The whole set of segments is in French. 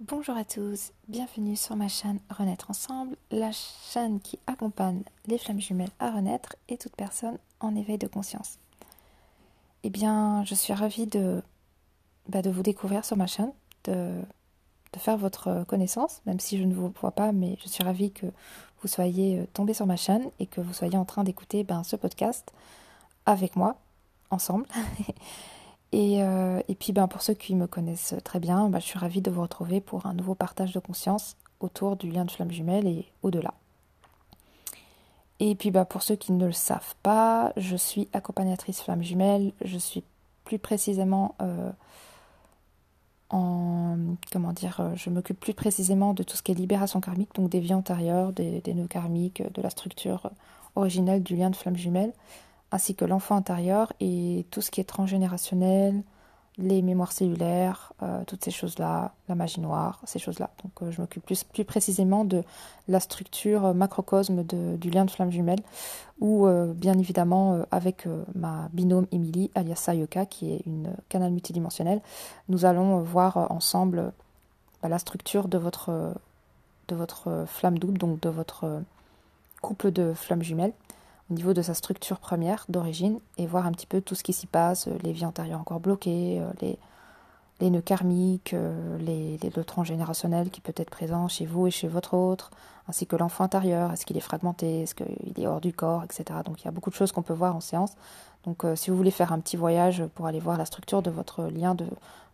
Bonjour à tous, bienvenue sur ma chaîne Renaître Ensemble, la chaîne qui accompagne les flammes jumelles à renaître et toute personne en éveil de conscience. Eh bien, je suis ravie de vous découvrir sur ma chaîne, de faire votre connaissance, même si je ne vous vois pas, mais je suis ravie que vous soyez tombé sur ma chaîne et que vous soyez en train d'écouter ce podcast avec moi, ensemble. Et puis pour ceux qui me connaissent très bien, je suis ravie de vous retrouver pour un nouveau partage de conscience autour du lien de flamme jumelle et au-delà. Et puis pour ceux qui ne le savent pas, je suis accompagnatrice flamme jumelle, je suis plus précisément je m'occupe plus précisément de tout ce qui est libération karmique, donc des vies antérieures, des nœuds karmiques, de la structure originelle du lien de flamme jumelle, ainsi que l'enfant intérieur et tout ce qui est transgénérationnel, les mémoires cellulaires, toutes ces choses-là, la magie noire, ces choses-là. Donc je m'occupe plus précisément de la structure macrocosme du lien de flamme jumelle, ou bien évidemment avec ma binôme Émilie, alias Sayoka, qui est une canal multidimensionnelle, nous allons voir ensemble la structure de votre flamme double, donc de votre couple de flammes jumelles, au niveau de sa structure première d'origine, et voir un petit peu tout ce qui s'y passe, les vies antérieures encore bloquées, les nœuds karmiques, le transgénérationnel qui peut être présent chez vous et chez votre autre, ainsi que l'enfant intérieur, est-ce qu'il est fragmenté, est-ce qu'il est hors du corps, etc. Donc il y a beaucoup de choses qu'on peut voir en séance. Donc si vous voulez faire un petit voyage pour aller voir la structure de votre lien, de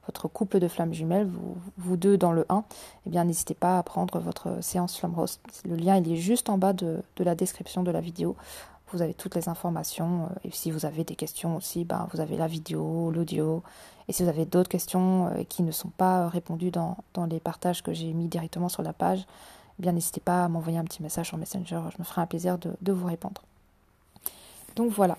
votre couple de flammes jumelles, vous deux dans le 1, eh bien n'hésitez pas à prendre votre séance Flamme Rose. Le lien il est juste en bas de la description de la vidéo. Vous avez toutes les informations, et si vous avez des questions aussi, vous avez la vidéo, l'audio, et si vous avez d'autres questions qui ne sont pas répondues dans les partages que j'ai mis directement sur la page, eh bien n'hésitez pas à m'envoyer un petit message sur Messenger, je me ferai un plaisir de vous répondre. Donc voilà.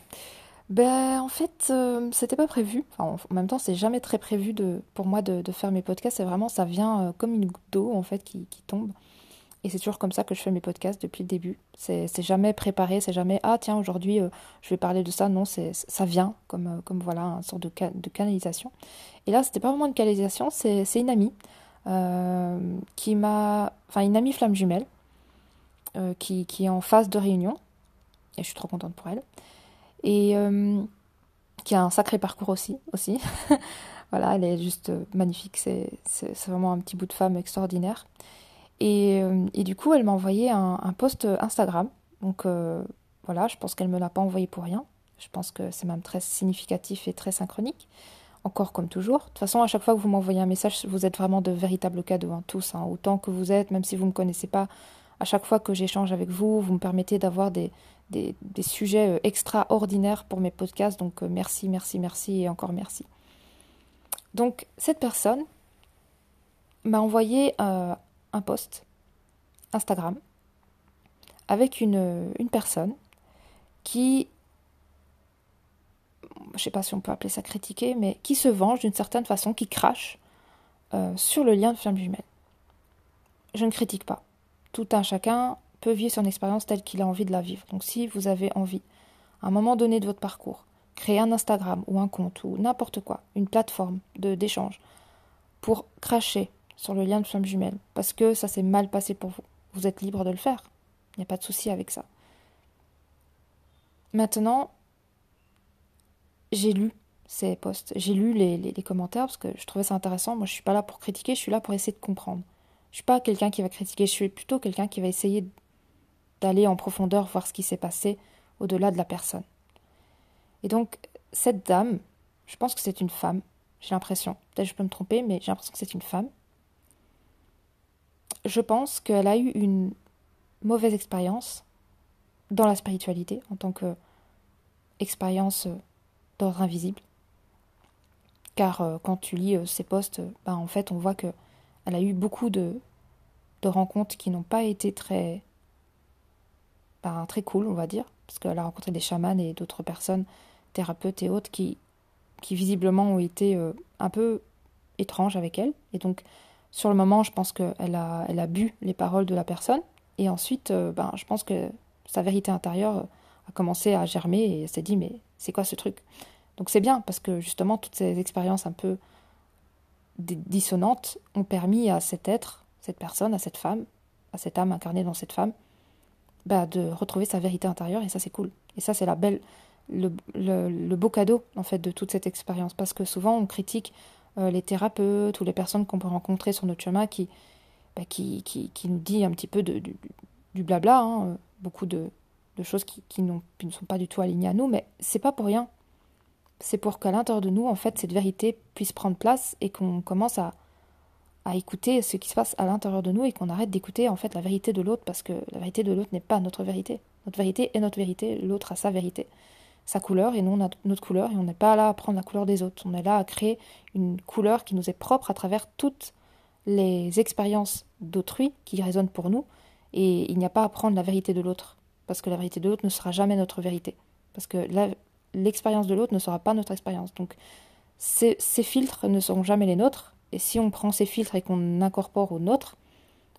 En fait, c'était pas prévu. Enfin, en même temps, c'est jamais très prévu pour moi de faire mes podcasts. C'est vraiment, ça vient comme une goutte d'eau en fait qui tombe. Et c'est toujours comme ça que je fais mes podcasts depuis le début. C'est jamais préparé, c'est jamais ah tiens aujourd'hui je vais parler de ça. Non, ça vient comme voilà une sorte de canalisation. Et là, c'était pas vraiment une canalisation, c'est une amie une amie flamme jumelle qui est en phase de réunion. Et je suis trop contente pour elle. Et qui a un sacré parcours aussi. Voilà, elle est juste magnifique. C'est vraiment un petit bout de femme extraordinaire. Et du coup, elle m'a envoyé un post Instagram. Donc voilà, je pense qu'elle ne me l'a pas envoyé pour rien. Je pense que c'est même très significatif et très synchronique. Encore comme toujours. De toute façon, à chaque fois que vous m'envoyez un message, vous êtes vraiment de véritables cadeaux, hein, tous. Hein, autant que vous êtes, même si vous ne me connaissez pas. À chaque fois que j'échange avec vous, vous me permettez d'avoir des sujets extraordinaires pour mes podcasts. Donc merci, merci, merci et encore merci. Donc cette personne m'a envoyé un post Instagram avec une personne qui, je ne sais pas si on peut appeler ça critiquer, mais qui se venge d'une certaine façon, qui crache sur le lien de flamme jumelle. Je ne critique pas. Tout un chacun peut vivre son expérience telle qu'il a envie de la vivre. Donc si vous avez envie, à un moment donné de votre parcours, créer un Instagram ou un compte ou n'importe quoi, une plateforme d'échange pour cracher sur le lien de flamme jumelle, parce que ça s'est mal passé pour vous, vous êtes libre de le faire. Il n'y a pas de souci avec ça. Maintenant, j'ai lu ces posts, j'ai lu les commentaires parce que je trouvais ça intéressant. Moi, je suis pas là pour critiquer, je suis là pour essayer de comprendre. Je suis pas quelqu'un qui va critiquer, je suis plutôt quelqu'un qui va essayer d'aller en profondeur, voir ce qui s'est passé au-delà de la personne. Et donc, cette dame, je pense que c'est une femme, j'ai l'impression, peut-être je peux me tromper, mais j'ai l'impression que c'est une femme. Je pense qu'elle a eu une mauvaise expérience dans la spiritualité, en tant qu'expérience d'ordre invisible. Car quand tu lis ces posts, en fait, on voit qu'elle a eu beaucoup de rencontres qui n'ont pas été très cool, on va dire, parce qu'elle a rencontré des chamans et d'autres personnes, thérapeutes et autres, qui visiblement ont été un peu étranges avec elle. Et donc, sur le moment, je pense qu'elle a bu les paroles de la personne. Et ensuite, je pense que sa vérité intérieure a commencé à germer et elle s'est dit, mais c'est quoi ce truc? Donc c'est bien, parce que justement, toutes ces expériences un peu dissonantes ont permis à cet être, cette personne, à cette femme, à cette âme incarnée dans cette femme, de retrouver sa vérité intérieure, et ça c'est cool. Et ça c'est le beau cadeau en fait de toute cette expérience, parce que souvent on critique les thérapeutes ou les personnes qu'on peut rencontrer sur notre chemin qui nous dit un petit peu du blabla, hein, beaucoup de choses qui ne sont pas du tout alignées à nous, mais c'est pas pour rien. C'est pour qu'à l'intérieur de nous, en fait, cette vérité puisse prendre place et qu'on commence à écouter ce qui se passe à l'intérieur de nous et qu'on arrête d'écouter en fait la vérité de l'autre, parce que la vérité de l'autre n'est pas notre vérité. Notre vérité est notre vérité, l'autre a sa vérité, sa couleur, et nous on a notre couleur, et on n'est pas là à prendre la couleur des autres. On est là à créer une couleur qui nous est propre à travers toutes les expériences d'autrui qui résonnent pour nous, et il n'y a pas à prendre la vérité de l'autre, parce que la vérité de l'autre ne sera jamais notre vérité, parce que l'expérience de l'autre ne sera pas notre expérience. Donc ces filtres ne seront jamais les nôtres, et si on prend ces filtres et qu'on incorpore aux nôtres,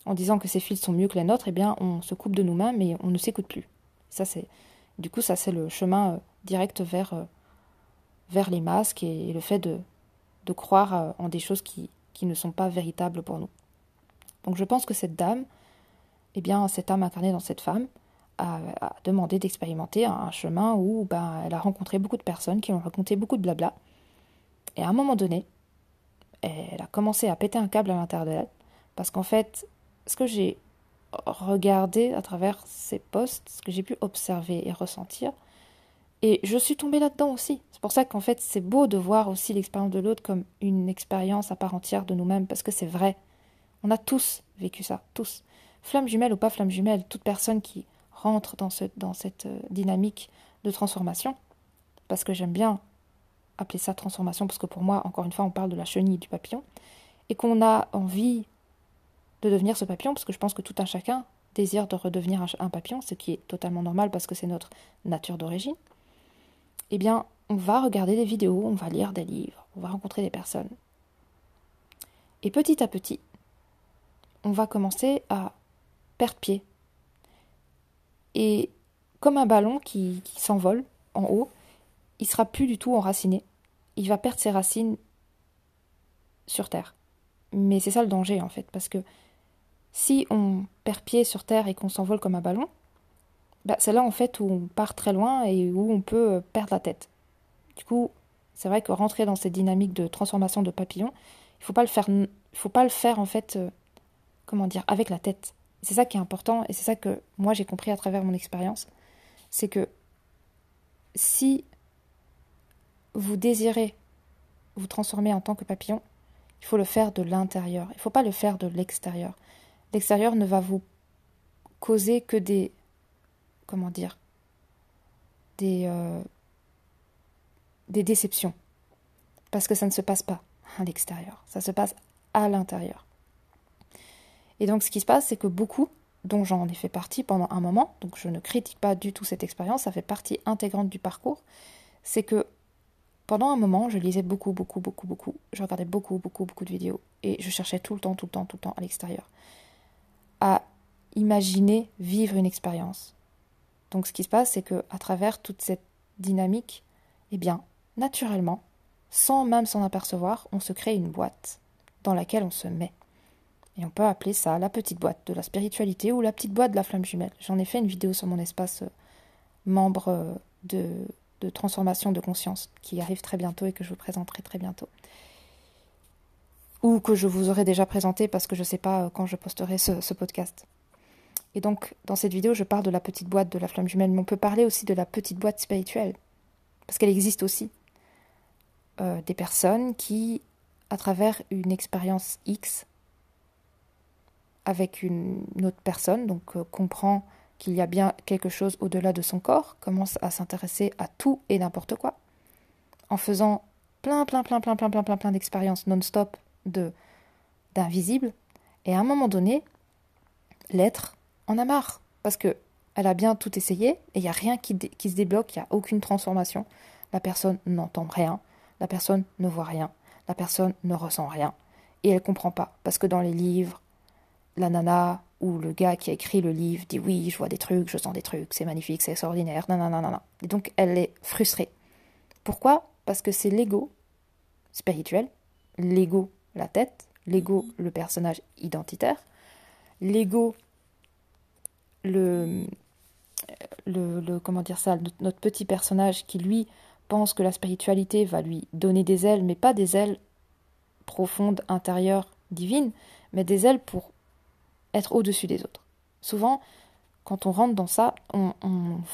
en disant que ces filtres sont mieux que les nôtres, eh bien on se coupe de nous-mêmes et on ne s'écoute plus. Ça c'est le chemin direct vers les masques et le fait de croire en des choses qui ne sont pas véritables pour nous. Donc je pense que cette dame, eh bien cette âme incarnée dans cette femme, a demandé d'expérimenter un chemin où elle a rencontré beaucoup de personnes qui ont raconté beaucoup de blabla. Et à un moment donné, elle a commencé à péter un câble à l'intérieur d'elle, parce qu'en fait, ce que j'ai regardé à travers ces posts, ce que j'ai pu observer et ressentir, et je suis tombée là-dedans aussi. C'est pour ça qu'en fait, c'est beau de voir aussi l'expérience de l'autre comme une expérience à part entière de nous-mêmes, parce que c'est vrai. On a tous vécu ça, tous. Flamme jumelle ou pas flamme jumelle, toute personne qui rentre dans cette dynamique de transformation, parce que j'aime bien appeler ça transformation, parce que pour moi, encore une fois, on parle de la chenille et du papillon, et qu'on a envie de devenir ce papillon, parce que je pense que tout un chacun désire de redevenir un papillon, ce qui est totalement normal parce que c'est notre nature d'origine. Eh bien, on va regarder des vidéos, on va lire des livres, on va rencontrer des personnes. Et petit à petit, on va commencer à perdre pied. Et comme un ballon qui s'envole en haut, il ne sera plus du tout enraciné. Il va perdre ses racines sur Terre. Mais c'est ça le danger en fait, parce que si on perd pied sur Terre et qu'on s'envole comme un ballon, c'est là en fait où on part très loin et où on peut perdre la tête. Du coup, c'est vrai que rentrer dans cette dynamique de transformation de papillon, il faut pas le faire en fait, avec la tête. C'est ça qui est important, et c'est ça que moi j'ai compris à travers mon expérience, c'est que si vous désirez vous transformer en tant que papillon, il faut le faire de l'intérieur. Il ne faut pas le faire de l'extérieur. L'extérieur ne va vous causer que des déceptions. Parce que ça ne se passe pas à l'extérieur. Ça se passe à l'intérieur. Et donc ce qui se passe, c'est que beaucoup, dont j'en ai fait partie pendant un moment, donc je ne critique pas du tout cette expérience, ça fait partie intégrante du parcours, c'est que pendant un moment, je lisais beaucoup, je regardais beaucoup de vidéos, et je cherchais tout le temps à l'extérieur, à imaginer vivre une expérience. Donc ce qui se passe, c'est qu'à travers toute cette dynamique, eh bien, naturellement, sans même s'en apercevoir, on se crée une boîte dans laquelle on se met. Et on peut appeler ça la petite boîte de la spiritualité ou la petite boîte de la flamme jumelle. J'en ai fait une vidéo sur mon espace membre de transformation de conscience qui arrive très bientôt et que je vous présenterai très bientôt. Ou que je vous aurai déjà présenté parce que je ne sais pas quand je posterai ce podcast. Et donc, dans cette vidéo, je parle de la petite boîte de la flamme jumelle, mais on peut parler aussi de la petite boîte spirituelle, parce qu'elle existe aussi. Des personnes qui, à travers une expérience X, avec une autre personne, donc comprend qu'il y a bien quelque chose au-delà de son corps, commence à s'intéresser à tout et n'importe quoi, en faisant plein d'expériences non-stop d'invisibles, et à un moment donné, l'être en a marre, parce que elle a bien tout essayé, et il n'y a rien qui se débloque, il n'y a aucune transformation, la personne n'entend rien, la personne ne voit rien, la personne ne ressent rien, et elle ne comprend pas, parce que dans les livres, la nana ou le gars qui a écrit le livre dit oui, je vois des trucs, je sens des trucs, c'est magnifique, c'est extraordinaire, nanana. Et donc elle est frustrée. Pourquoi ? Parce que c'est l'ego spirituel, l'ego la tête, l'ego, le personnage identitaire, l'ego, le comment dire ça, notre petit personnage qui lui pense que la spiritualité va lui donner des ailes, mais pas des ailes profondes, intérieures, divines, mais des ailes pour être au-dessus des autres. Souvent, quand on rentre dans ça, on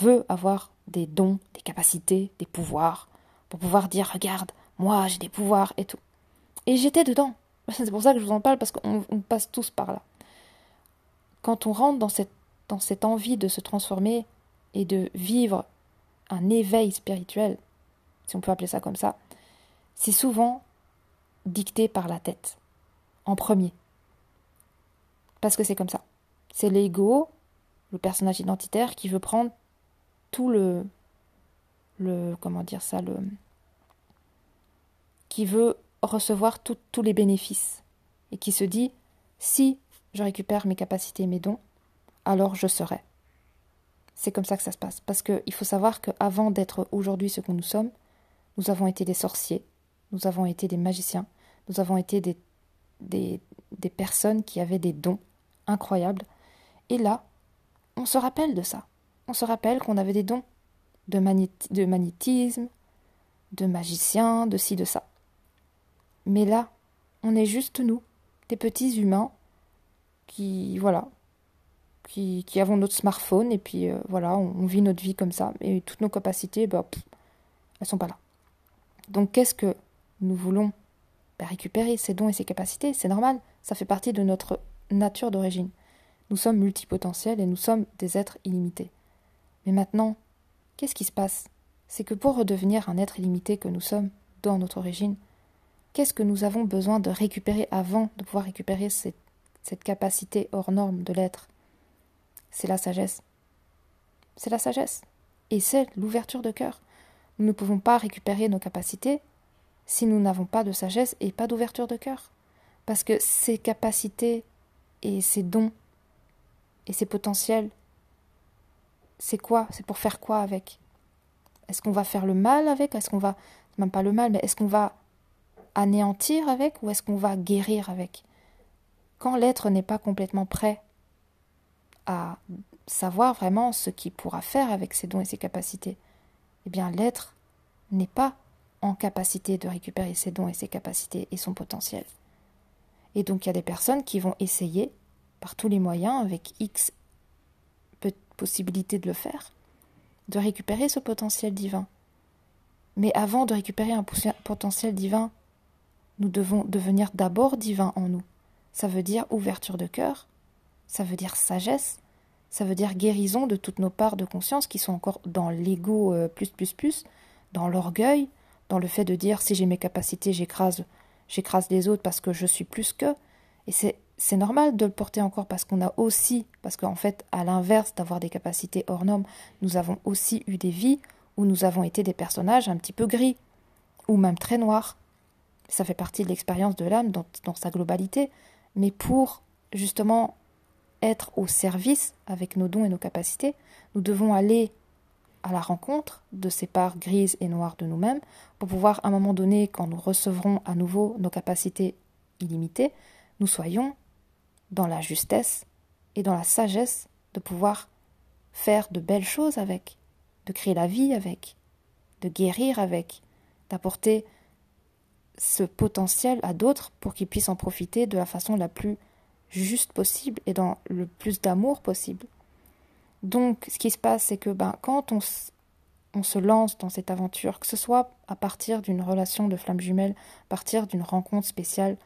veut avoir des dons, des capacités, des pouvoirs, pour pouvoir dire, regarde, moi j'ai des pouvoirs et tout. Et j'étais dedans. C'est pour ça que je vous en parle, parce qu'on passe tous par là. Quand on rentre dans cette envie de se transformer et de vivre un éveil spirituel, si on peut appeler ça comme ça, c'est souvent dicté par la tête, en premier. Parce que c'est comme ça. C'est l'ego, le personnage identitaire, qui veut prendre tout comment dire ça, qui veut recevoir tous les bénéfices. Et qui se dit, si je récupère mes capacités et mes dons, alors je serai. C'est comme ça que ça se passe. Parce qu'il faut savoir qu'avant d'être aujourd'hui ce que nous sommes, nous avons été des sorciers, nous avons été des magiciens, nous avons été des personnes qui avaient des dons incroyables. Et là, on se rappelle de ça. On se rappelle qu'on avait des dons de magnétisme, de magicien, de ci, de ça. Mais là, on est juste nous, des petits humains qui, voilà, qui avons notre smartphone et puis voilà, on vit notre vie comme ça. Et toutes nos capacités, elles sont pas là. Donc qu'est-ce que nous voulons récupérer ces dons et ces capacités, c'est normal, ça fait partie de notre nature d'origine. Nous sommes multipotentiels et nous sommes des êtres illimités. Mais maintenant, qu'est-ce qui se passe? C'est que pour redevenir un être illimité que nous sommes dans notre origine, qu'est-ce que nous avons besoin de récupérer avant de pouvoir récupérer cette capacité hors norme de l'être? C'est la sagesse. C'est la sagesse. Et c'est l'ouverture de cœur. Nous ne pouvons pas récupérer nos capacités si nous n'avons pas de sagesse et pas d'ouverture de cœur. Parce que ces capacités et ces dons et ces potentiels, c'est quoi? C'est pour faire quoi avec? Est-ce qu'on va faire le mal avec? Est-ce qu'on va, même pas le mal, mais est-ce qu'on va anéantir avec ou est-ce qu'on va guérir avec? Quand l'être n'est pas complètement prêt à savoir vraiment ce qu'il pourra faire avec ses dons et ses capacités, eh bien l'être n'est pas en capacité de récupérer ses dons et ses capacités et son potentiel. Et donc il y a des personnes qui vont essayer, par tous les moyens, avec X possibilités de le faire, de récupérer ce potentiel divin. Mais avant de récupérer un potentiel divin, nous devons devenir d'abord divins en nous. Ça veut dire ouverture de cœur, ça veut dire sagesse, ça veut dire guérison de toutes nos parts de conscience qui sont encore dans l'ego dans l'orgueil, dans le fait de dire si j'ai mes capacités, j'écrase les autres parce que je suis plus qu'eux. Et c'est normal de le porter encore parce qu'en fait, à l'inverse d'avoir des capacités hors normes, nous avons aussi eu des vies où nous avons été des personnages un petit peu gris, ou même très noirs. Ça fait partie de l'expérience de l'âme dans sa globalité, mais pour justement être au service avec nos dons et nos capacités, nous devons aller à la rencontre de ces parts grises et noires de nous-mêmes pour pouvoir, à un moment donné, quand nous recevrons à nouveau nos capacités illimitées, nous soyons dans la justesse et dans la sagesse de pouvoir faire de belles choses avec, de créer la vie avec, de guérir avec, d'apporter ce potentiel à d'autres pour qu'ils puissent en profiter de la façon la plus juste possible et dans le plus d'amour possible. Donc, ce qui se passe, c'est que quand on se lance dans cette aventure, que ce soit à partir d'une relation de flamme jumelle, à partir d'une rencontre spéciale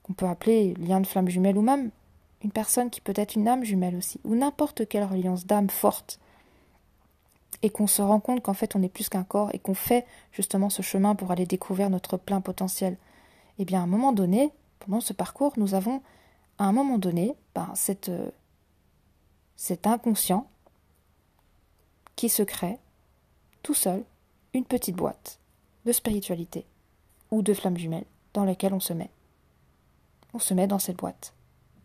qu'on peut appeler lien de flamme jumelle, ou même une personne qui peut être une âme jumelle aussi, ou n'importe quelle reliance d'âme forte, et qu'on se rend compte qu'en fait on est plus qu'un corps et qu'on fait justement ce chemin pour aller découvrir notre plein potentiel, et bien à un moment donné, pendant ce parcours, nous avons à un moment donné cet inconscient qui se crée tout seul une petite boîte de spiritualité ou de flamme jumelle dans laquelle on se met. On se met dans cette boîte.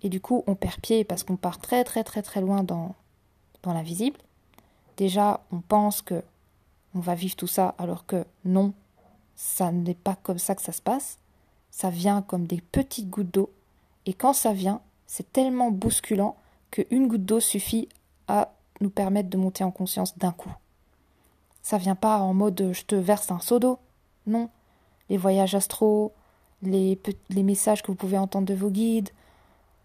Et du coup, on perd pied parce qu'on part très très très très loin dans l'invisible. Déjà, on pense que on va vivre tout ça alors que non, ça n'est pas comme ça que ça se passe. Ça vient comme des petites gouttes d'eau. Et quand ça vient, c'est tellement bousculant qu'une goutte d'eau suffit à nous permettre de monter en conscience d'un coup. Ça vient pas en mode je te verse un seau d'eau. Non. Les voyages astraux, les messages que vous pouvez entendre de vos guides,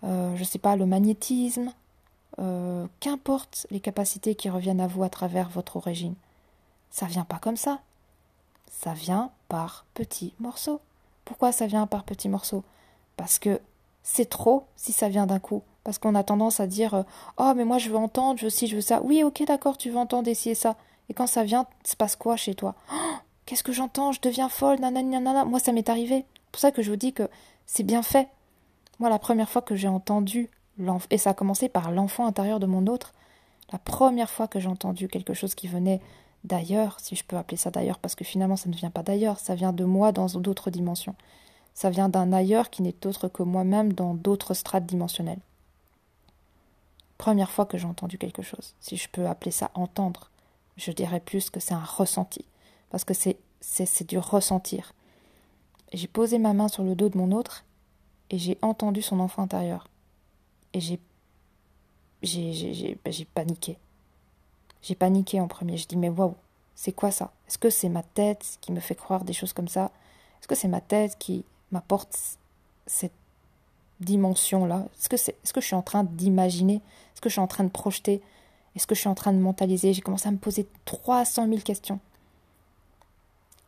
je sais pas, le magnétisme, qu'importe les capacités qui reviennent à vous à travers votre origine. Ça vient pas comme ça. Ça vient par petits morceaux. Pourquoi ça vient par petits morceaux? Parce que c'est trop si ça vient d'un coup. Parce qu'on a tendance à dire oh, mais moi je veux entendre, je veux ci, je veux ça. Oui, ok, d'accord, tu veux entendre ci et ça. Et quand ça vient, il se passe quoi chez toi? Oh, qu'est-ce que j'entends? Je deviens folle, nanana, nanana. Moi, ça m'est arrivé. C'est pour ça que je vous dis que c'est bien fait. Moi, la première fois que j'ai entendu, et ça a commencé par l'enfant intérieur de mon autre, la première fois que j'ai entendu quelque chose qui venait d'ailleurs, si je peux appeler ça d'ailleurs, parce que finalement ça ne vient pas d'ailleurs, ça vient de moi dans d'autres dimensions. Ça vient d'un ailleurs qui n'est autre que moi-même dans d'autres strates dimensionnelles. Première fois que j'ai entendu quelque chose, si je peux appeler ça entendre, je dirais plus que c'est un ressenti, parce que c'est du ressentir. J'ai posé ma main sur le dos de mon autre et j'ai entendu son enfant intérieur. Et j'ai paniqué. J'ai paniqué en premier. Je dis mais waouh, c'est quoi ça? Est-ce que c'est ma tête qui me fait croire des choses comme ça? Est-ce que c'est ma tête qui m'apporte cette dimension-là? Est-ce que je suis en train d'imaginer? Est-ce que je suis en train de projeter? Est-ce que je suis en train de mentaliser? J'ai commencé à me poser 300 000 questions.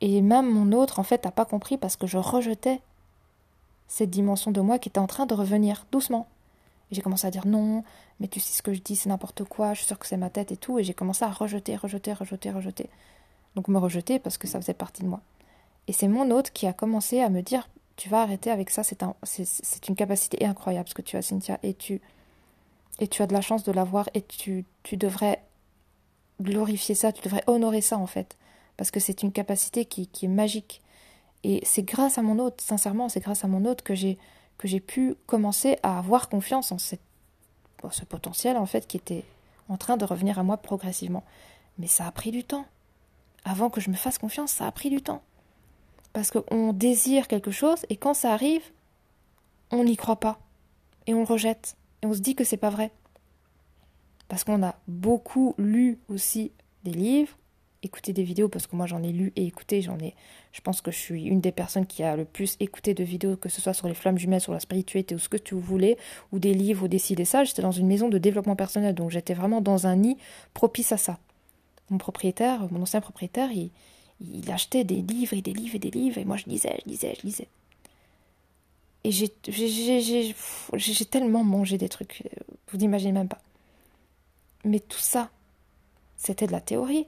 Et même mon autre, en fait, n'a pas compris parce que je rejetais cette dimension de moi qui était en train de revenir doucement. Et j'ai commencé à dire non, mais tu sais ce que je dis, c'est n'importe quoi, je suis sûre que c'est ma tête et tout. Et j'ai commencé à rejeter. Donc me rejeter parce que ça faisait partie de moi. Et c'est mon autre qui a commencé à me dire, tu vas arrêter avec ça, c'est une capacité incroyable ce que tu as, Cynthia, et tu as de la chance de l'avoir, et tu devrais glorifier ça, tu devrais honorer ça en fait, parce que c'est une capacité qui est magique. Et c'est grâce à mon autre, sincèrement, c'est grâce à mon autre que j'ai pu commencer à avoir confiance en ce potentiel en fait qui était en train de revenir à moi progressivement. Mais ça a pris du temps. Avant que je me fasse confiance, ça a pris du temps. Parce qu'on désire quelque chose et quand ça arrive, on n'y croit pas. Et on le rejette. Et on se dit que c'est pas vrai. Parce qu'on a beaucoup lu aussi des livres, écouté des vidéos, parce que moi j'en ai lu et écouté, je pense que je suis une des personnes qui a le plus écouté de vidéos, que ce soit sur les flammes jumelles, sur la spiritualité ou ce que tu voulais, ou des livres ou des ci, des ça. J'étais dans une maison de développement personnel, donc j'étais vraiment dans un nid propice à ça. Mon ancien propriétaire, il achetait des livres et des livres et des livres, et moi je lisais. Et j'ai tellement mangé des trucs, vous n'imaginez même pas. Mais tout ça, c'était de la théorie.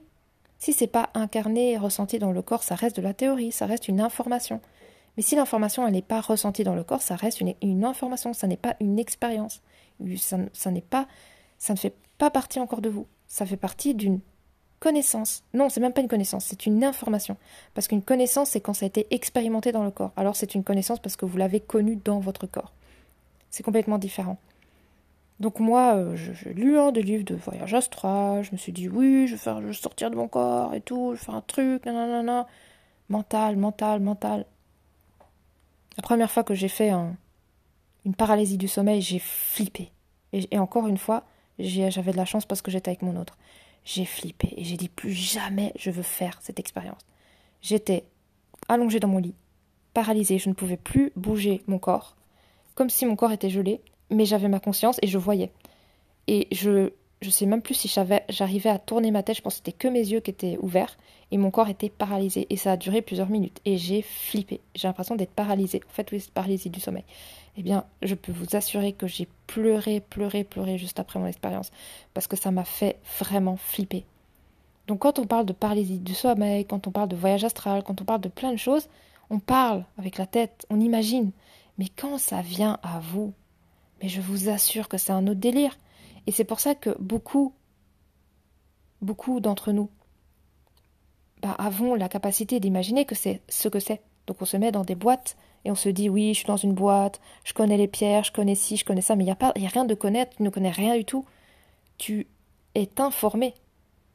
Si c'est pas incarné et ressenti dans le corps, ça reste de la théorie, ça reste une information. Mais si l'information elle n'est pas ressentie dans le corps, ça reste une information, ça n'est pas une expérience. Ça ne fait pas partie encore de vous. Ça fait partie d'une connaissance. Non, c'est même pas une connaissance, c'est une information. Parce qu'une connaissance, c'est quand ça a été expérimenté dans le corps. Alors c'est une connaissance parce que vous l'avez connue dans votre corps. C'est complètement différent. Donc moi, j'ai lu des livres de voyage astral, je me suis dit oui, je vais sortir de mon corps et tout, je vais faire un truc, nanana. Mental. La première fois que j'ai fait une paralysie du sommeil, j'ai flippé. Et encore une fois, j'avais de la chance parce que j'étais avec mon autre. J'ai flippé et j'ai dit plus jamais je veux faire cette expérience. J'étais allongée dans mon lit, paralysée, je ne pouvais plus bouger mon corps, comme si mon corps était gelé, mais j'avais ma conscience et je voyais. Et je sais même plus si j'arrivais à tourner ma tête, je pense que c'était que mes yeux qui étaient ouverts et mon corps était paralysé et ça a duré plusieurs minutes et j'ai flippé. J'ai l'impression d'être paralysée. En fait, oui, c'est paralysie du sommeil. Eh bien, je peux vous assurer que j'ai pleuré juste après mon expérience parce que ça m'a fait vraiment flipper. Donc quand on parle de paralysie du sommeil, quand on parle de voyage astral, quand on parle de plein de choses, on parle avec la tête, on imagine. Mais quand ça vient à vous, mais je vous assure que c'est un autre délire. Et c'est pour ça que beaucoup d'entre nous avons la capacité d'imaginer que c'est ce que c'est. Donc on se met dans des boîtes et on se dit oui, je suis dans une boîte, je connais les pierres, je connais ci, je connais ça, mais il y a rien de connaître, tu ne connais rien du tout. Tu es informé,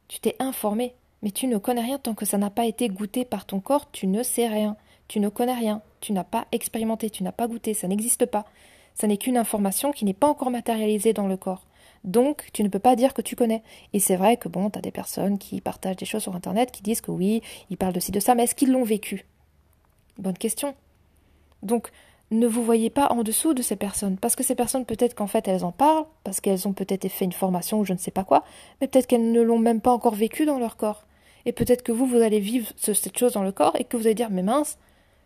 tu t'es informé, mais tu ne connais rien tant que ça n'a pas été goûté par ton corps, tu ne sais rien. Tu ne connais rien, tu n'as pas expérimenté, tu n'as pas goûté, ça n'existe pas. Ça n'est qu'une information qui n'est pas encore matérialisée dans le corps. Donc, tu ne peux pas dire que tu connais. Et c'est vrai que bon, tu as des personnes qui partagent des choses sur Internet qui disent que oui, ils parlent de ci, de ça, mais est-ce qu'ils l'ont vécu? Bonne question. Donc, ne vous voyez pas en dessous de ces personnes, parce que ces personnes, peut-être qu'en fait, elles en parlent, parce qu'elles ont peut-être fait une formation ou je ne sais pas quoi, mais peut-être qu'elles ne l'ont même pas encore vécu dans leur corps. Et peut-être que vous allez vivre cette chose dans le corps et que vous allez dire, mais mince,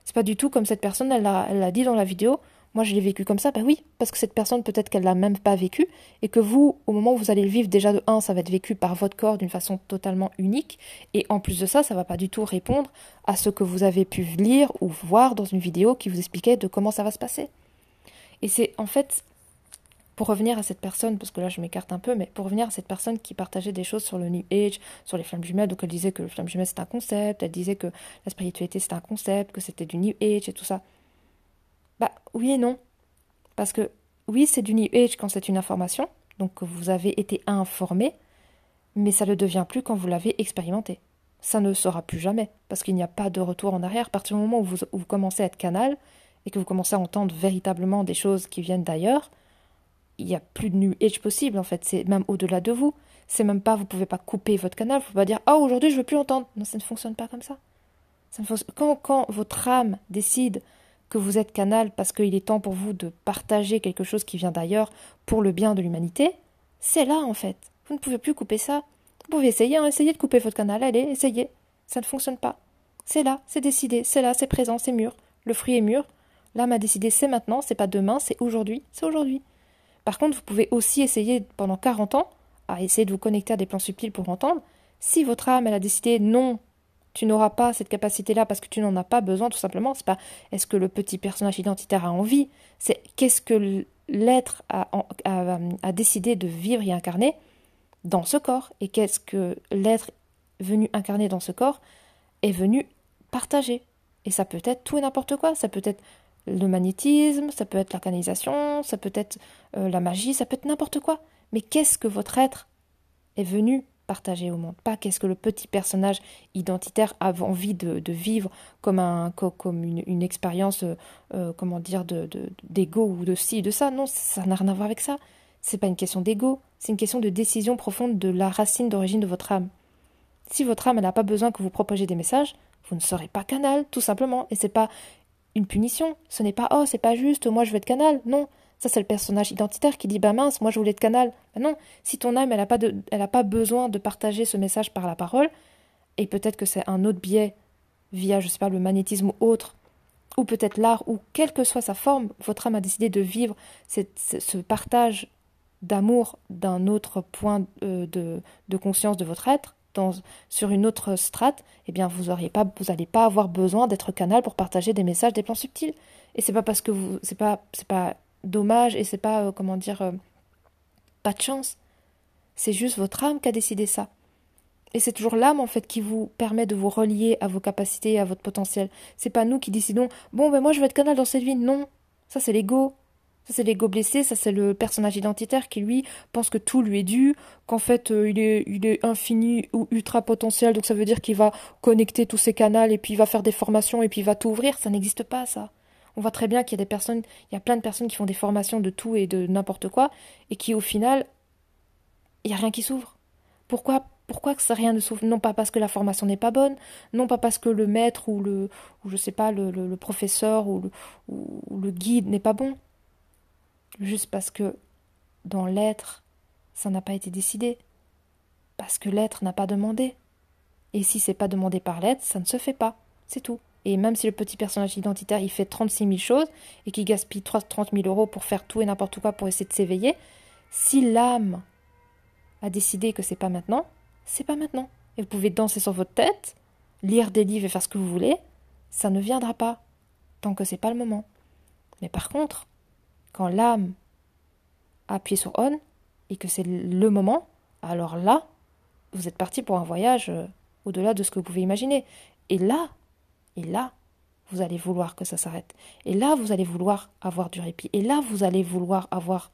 c'est pas du tout comme cette personne, elle l'a dit dans la vidéo, moi je l'ai vécu comme ça, ben oui, parce que cette personne, peut-être qu'elle l'a même pas vécu, et que vous, au moment où vous allez le vivre, déjà de un, ça va être vécu par votre corps d'une façon totalement unique, et en plus de ça, ça va pas du tout répondre à ce que vous avez pu lire ou voir dans une vidéo qui vous expliquait de comment ça va se passer. Et c'est en fait, pour revenir à cette personne, parce que là je m'écarte un peu, mais pour revenir à cette personne qui partageait des choses sur le New Age, sur les flammes jumelles, donc elle disait que le flamme jumelle c'est un concept, elle disait que la spiritualité c'est un concept, que c'était du New Age et tout ça. Bah oui et non, parce que oui c'est du New Age quand c'est une information, donc que vous avez été informé, mais ça ne le devient plus quand vous l'avez expérimenté. Ça ne sera plus jamais, parce qu'il n'y a pas de retour en arrière. À partir du moment où vous commencez à être canal, et que vous commencez à entendre véritablement des choses qui viennent d'ailleurs, il n'y a plus de New Age possible, en fait. C'est même au-delà de vous. C'est même pas, vous pouvez pas couper votre canal, vous pouvez pas dire « Ah, aujourd'hui, je veux plus entendre ». Non, ça ne fonctionne pas comme ça. Quand votre âme décide que vous êtes canal parce qu'il est temps pour vous de partager quelque chose qui vient d'ailleurs pour le bien de l'humanité, c'est là, en fait. Vous ne pouvez plus couper ça. Vous pouvez essayer, hein, essayez de couper votre canal, allez, essayez. Ça ne fonctionne pas. C'est là, c'est décidé, c'est là, c'est présent, c'est mûr. Le fruit est mûr. L'âme a décidé, c'est maintenant, c'est pas demain, c'est aujourd'hui, c'est aujourd'hui. Par contre, vous pouvez aussi essayer pendant 40 ans à essayer de vous connecter à des plans subtils pour entendre. Si votre âme, elle a décidé non, tu n'auras pas cette capacité-là parce que tu n'en as pas besoin, tout simplement, c'est pas est-ce que le petit personnage identitaire a envie, c'est qu'est-ce que l'être a décidé de vivre et incarner dans ce corps, et qu'est-ce que l'être venu incarner dans ce corps est venu partager. Et ça peut être tout et n'importe quoi, ça peut être le magnétisme, ça peut être la canalisation, ça peut être la magie, ça peut être n'importe quoi. Mais qu'est-ce que votre être est venu partager au monde? Pas qu'est-ce que le petit personnage identitaire a envie de vivre comme une expérience, comment dire, d'ego ou de ci, de ça. Non, ça n'a rien à voir avec ça. C'est pas une question d'ego, c'est une question de décision profonde de la racine d'origine de votre âme. Si votre âme n'a pas besoin que vous propagiez des messages, vous ne serez pas canal, tout simplement. Et c'est pas une punition. Ce n'est pas oh, c'est pas juste, moi je veux être canal. Non, ça c'est le personnage identitaire qui dit bah mince, moi je voulais être canal. Bah non, si ton âme elle a pas besoin de partager ce message par la parole, et peut-être que c'est un autre biais via je sais pas le magnétisme ou autre, ou peut-être l'art, ou quelle que soit sa forme, votre âme a décidé de vivre ce partage d'amour d'un autre point de conscience de votre être, sur une autre strate, eh bien vous n'allez pas avoir besoin d'être canal pour partager des messages, des plans subtils. Et c'est pas parce que c'est pas dommage et c'est pas comment dire, pas de chance. C'est juste votre âme qui a décidé ça. Et c'est toujours l'âme en fait qui vous permet de vous relier à vos capacités, à votre potentiel. C'est pas nous qui décidons. Bon ben moi je vais être canal dans cette vie. Non, ça c'est l'ego. Ça, c'est l'ego blessé, ça, c'est le personnage identitaire qui, lui, pense que tout lui est dû, qu'en fait, il est infini ou ultra potentiel, donc ça veut dire qu'il va connecter tous ses canaux et puis il va faire des formations et puis il va tout ouvrir. Ça n'existe pas, ça. On voit très bien qu'il y a il y a plein de personnes qui font des formations de tout et de n'importe quoi et qui, au final, il n'y a rien qui s'ouvre. Pourquoi que ça rien ne s'ouvre? Non pas parce que la formation n'est pas bonne, non pas parce que le maître ou je sais pas, le professeur ou le guide n'est pas bon. Juste parce que dans l'être, ça n'a pas été décidé. Parce que l'être n'a pas demandé. Et si c'est pas demandé par l'être, ça ne se fait pas. C'est tout. Et même si le petit personnage identitaire, il fait 36 000 choses et qu'il gaspille 30 000 euros pour faire tout et n'importe quoi pour essayer de s'éveiller, si l'âme a décidé que c'est pas maintenant, c'est pas maintenant. Et vous pouvez danser sur votre tête, lire des livres et faire ce que vous voulez, ça ne viendra pas. Tant que c'est pas le moment. Mais par contre, quand l'âme appuie sur on et que c'est le moment, alors là, vous êtes parti pour un voyage au-delà de ce que vous pouvez imaginer. Et là, vous allez vouloir que ça s'arrête. Et là, vous allez vouloir avoir du répit. Et là, vous allez vouloir avoir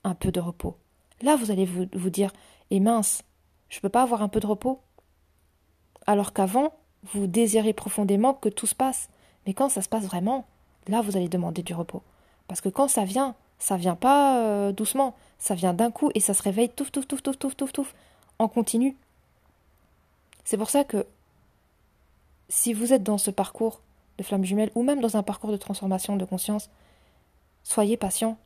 un peu de repos. Là, vous allez vous dire, et mince, je ne peux pas avoir un peu de repos? Alors qu'avant, vous désirez profondément que tout se passe. Mais quand ça se passe vraiment, là, vous allez demander du repos. Parce que quand ça vient pas doucement, ça vient d'un coup et ça se réveille touf, touf, touf, touf, touf, touf, touf, en continu. C'est pour ça que si vous êtes dans ce parcours de flamme jumelle ou même dans un parcours de transformation de conscience, soyez patient.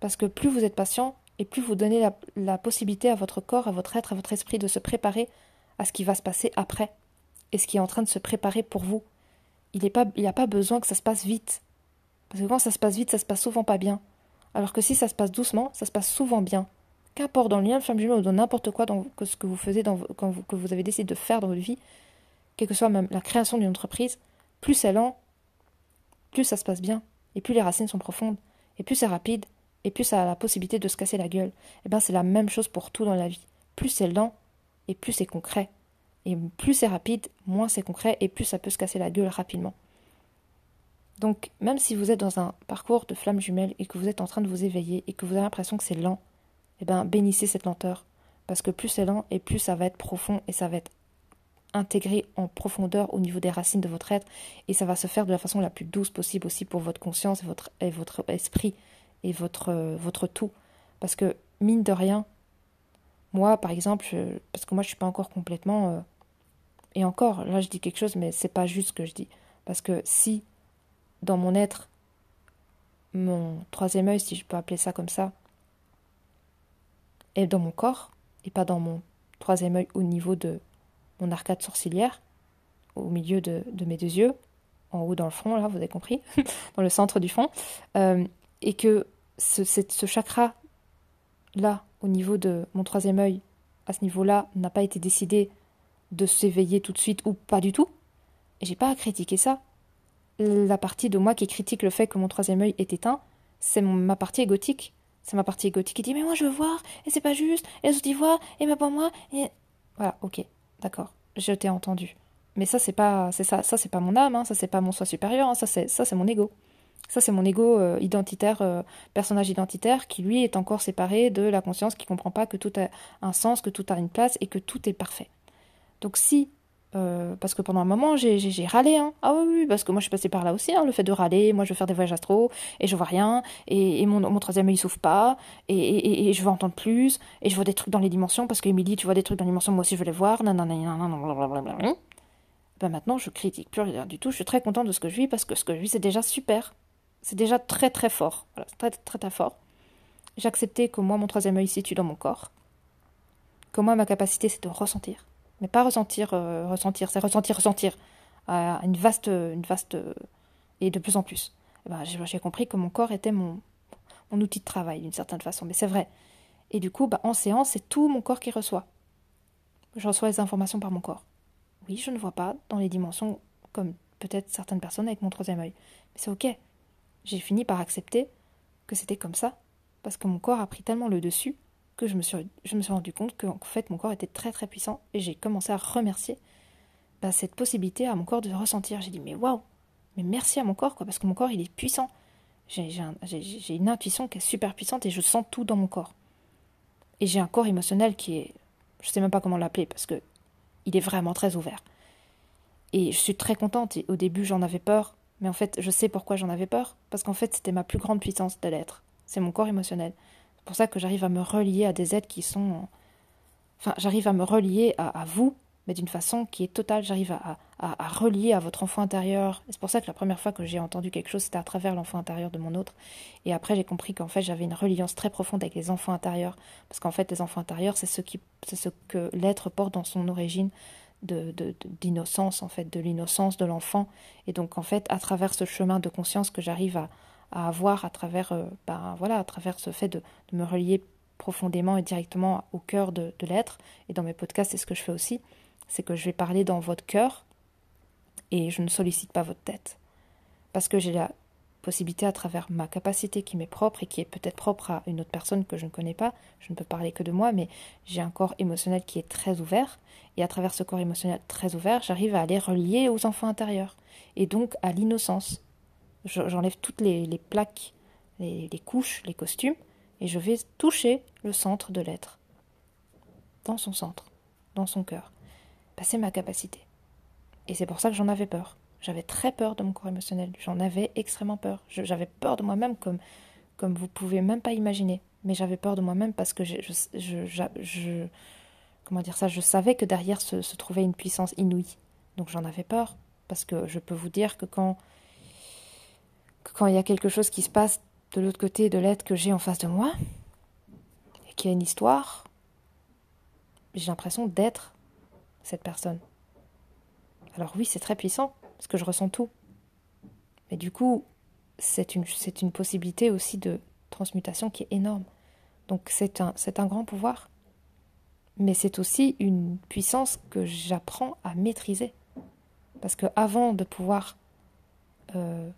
Parce que plus vous êtes patient et plus vous donnez la possibilité à votre corps, à votre être, à votre esprit de se préparer à ce qui va se passer après et ce qui est en train de se préparer pour vous. Il n'y a pas besoin que ça se passe vite. Parce que quand ça se passe vite, ça se passe souvent pas bien. Alors que si ça se passe doucement, ça se passe souvent bien. Qu'importe dans le lien de flamme jumelle ou dans n'importe quoi que ce que vous faisiez que vous avez décidé de faire dans votre vie, quelle que soit même la création d'une entreprise, plus c'est lent, plus ça se passe bien, et plus les racines sont profondes, et plus c'est rapide, et plus ça a la possibilité de se casser la gueule. Et bien c'est la même chose pour tout dans la vie. Plus c'est lent, et plus c'est concret. Et plus c'est rapide, moins c'est concret, et plus ça peut se casser la gueule rapidement. Donc, même si vous êtes dans un parcours de flamme jumelle et que vous êtes en train de vous éveiller et que vous avez l'impression que c'est lent, eh bien, bénissez cette lenteur. Parce que plus c'est lent et plus ça va être profond et ça va être intégré en profondeur au niveau des racines de votre être et ça va se faire de la façon la plus douce possible aussi pour votre conscience et votre esprit et votre tout. Parce que, mine de rien, moi, par exemple, parce que moi, je suis pas encore complètement... et encore, là, je dis quelque chose, mais c'est pas juste ce que je dis. Parce que si, dans mon être, mon troisième œil, si je peux appeler ça comme ça, est dans mon corps, et pas dans mon troisième œil au niveau de mon arcade sourcilière, au milieu de mes deux yeux, en haut dans le front, là, vous avez compris, dans le centre du front, et que ce chakra-là, au niveau de mon troisième œil, à ce niveau-là, n'a pas été décidé de s'éveiller tout de suite ou pas du tout, et j'ai pas à critiquer ça. La partie de moi qui critique le fait que mon troisième œil est éteint, c'est ma partie égotique. C'est ma partie égotique qui dit mais moi je veux voir, et c'est pas juste, et les autres y voient, et même pas moi, et... Voilà, ok, d'accord, je t'ai entendu. Mais ça c'est pas ça c'est pas mon âme, hein, ça c'est pas mon soi supérieur, hein, ça c'est mon ego. Ça c'est mon ego identitaire, personnage identitaire qui lui est encore séparé de la conscience qui comprend pas que tout a un sens, que tout a une place et que tout est parfait. Donc si parce que pendant un moment, j'ai râlé. Hein. Ah oui, oui, parce que moi, je suis passée par là aussi, hein, le fait de râler. Moi, je veux faire des voyages astro, et je vois rien, et mon troisième œil, il s'ouvre pas, et je veux entendre plus, et je vois des trucs dans les dimensions, parce que Émilie, tu vois des trucs dans les dimensions, moi aussi, je veux les voir, blablabla. Ben maintenant, je critique plus rien du tout. Je suis très contente de ce que je vis, parce que ce que je vis, c'est déjà super. C'est déjà très, très fort. Voilà, c'est très, très, très fort. J'ai accepté que moi, mon troisième œil se situe dans mon corps. Que moi, ma capacité, c'est de ressentir. Mais pas ressentir, c'est ressentir, une vaste, et de plus en plus. Et ben, j'ai compris que mon corps était mon outil de travail, d'une certaine façon, mais c'est vrai. Et du coup, en séance, c'est tout mon corps qui reçoit. Je reçois les informations par mon corps. Oui, je ne vois pas dans les dimensions comme peut-être certaines personnes avec mon troisième œil. Mais c'est ok. J'ai fini par accepter que c'était comme ça, parce que mon corps a pris tellement le dessus que je me suis rendu compte qu'en fait mon corps était très très puissant et j'ai commencé à remercier cette possibilité à mon corps de ressentir. J'ai dit mais waouh, mais merci à mon corps quoi, parce que mon corps il est puissant. J'ai une intuition qui est super puissante et je sens tout dans mon corps. Et j'ai un corps émotionnel qui est, je sais même pas comment l'appeler parce que il est vraiment très ouvert. Et je suis très contente. Et au début j'en avais peur, mais en fait je sais pourquoi j'en avais peur, parce qu'en fait c'était ma plus grande puissance de l'être. C'est mon corps émotionnel. C'est pour ça que j'arrive à me relier à des êtres qui sont... Enfin, j'arrive à me relier à vous, mais d'une façon qui est totale. J'arrive à relier à votre enfant intérieur. Et c'est pour ça que la première fois que j'ai entendu quelque chose, c'était à travers l'enfant intérieur de mon autre. Et après, j'ai compris qu'en fait, j'avais une reliance très profonde avec les enfants intérieurs. Parce qu'en fait, les enfants intérieurs, c'est ce que l'être porte dans son origine d'innocence, en fait, de l'innocence de l'enfant. Et donc, en fait, à travers ce chemin de conscience que j'arrive à avoir à travers, à travers ce fait de me relier profondément et directement au cœur de l'être. Et dans mes podcasts, c'est ce que je fais aussi, c'est que je vais parler dans votre cœur et je ne sollicite pas votre tête. Parce que j'ai la possibilité à travers ma capacité qui m'est propre et qui est peut-être propre à une autre personne que je ne connais pas, je ne peux parler que de moi, mais j'ai un corps émotionnel qui est très ouvert, et à travers ce corps émotionnel très ouvert, j'arrive à aller relier aux enfants intérieurs, et donc à l'innocence. J'enlève toutes les plaques, les couches, les costumes, et je vais toucher le centre de l'être, dans son centre, dans son cœur. C'est ma capacité. Et c'est pour ça que j'en avais peur. J'avais très peur de mon corps émotionnel. J'en avais extrêmement peur. J'avais peur de moi-même comme vous pouvez même pas imaginer. Mais j'avais peur de moi-même parce que comment dire ça, je savais que derrière se trouvait une puissance inouïe. Donc j'en avais peur. Parce que je peux vous dire que quand il y a quelque chose qui se passe de l'autre côté de l'être que j'ai en face de moi, et qu'il y a une histoire, j'ai l'impression d'être cette personne. Alors oui, c'est très puissant, parce que je ressens tout. Mais du coup, c'est une possibilité aussi de transmutation qui est énorme. Donc c'est un grand pouvoir. Mais c'est aussi une puissance que j'apprends à maîtriser. Parce que avant de pouvoir euh,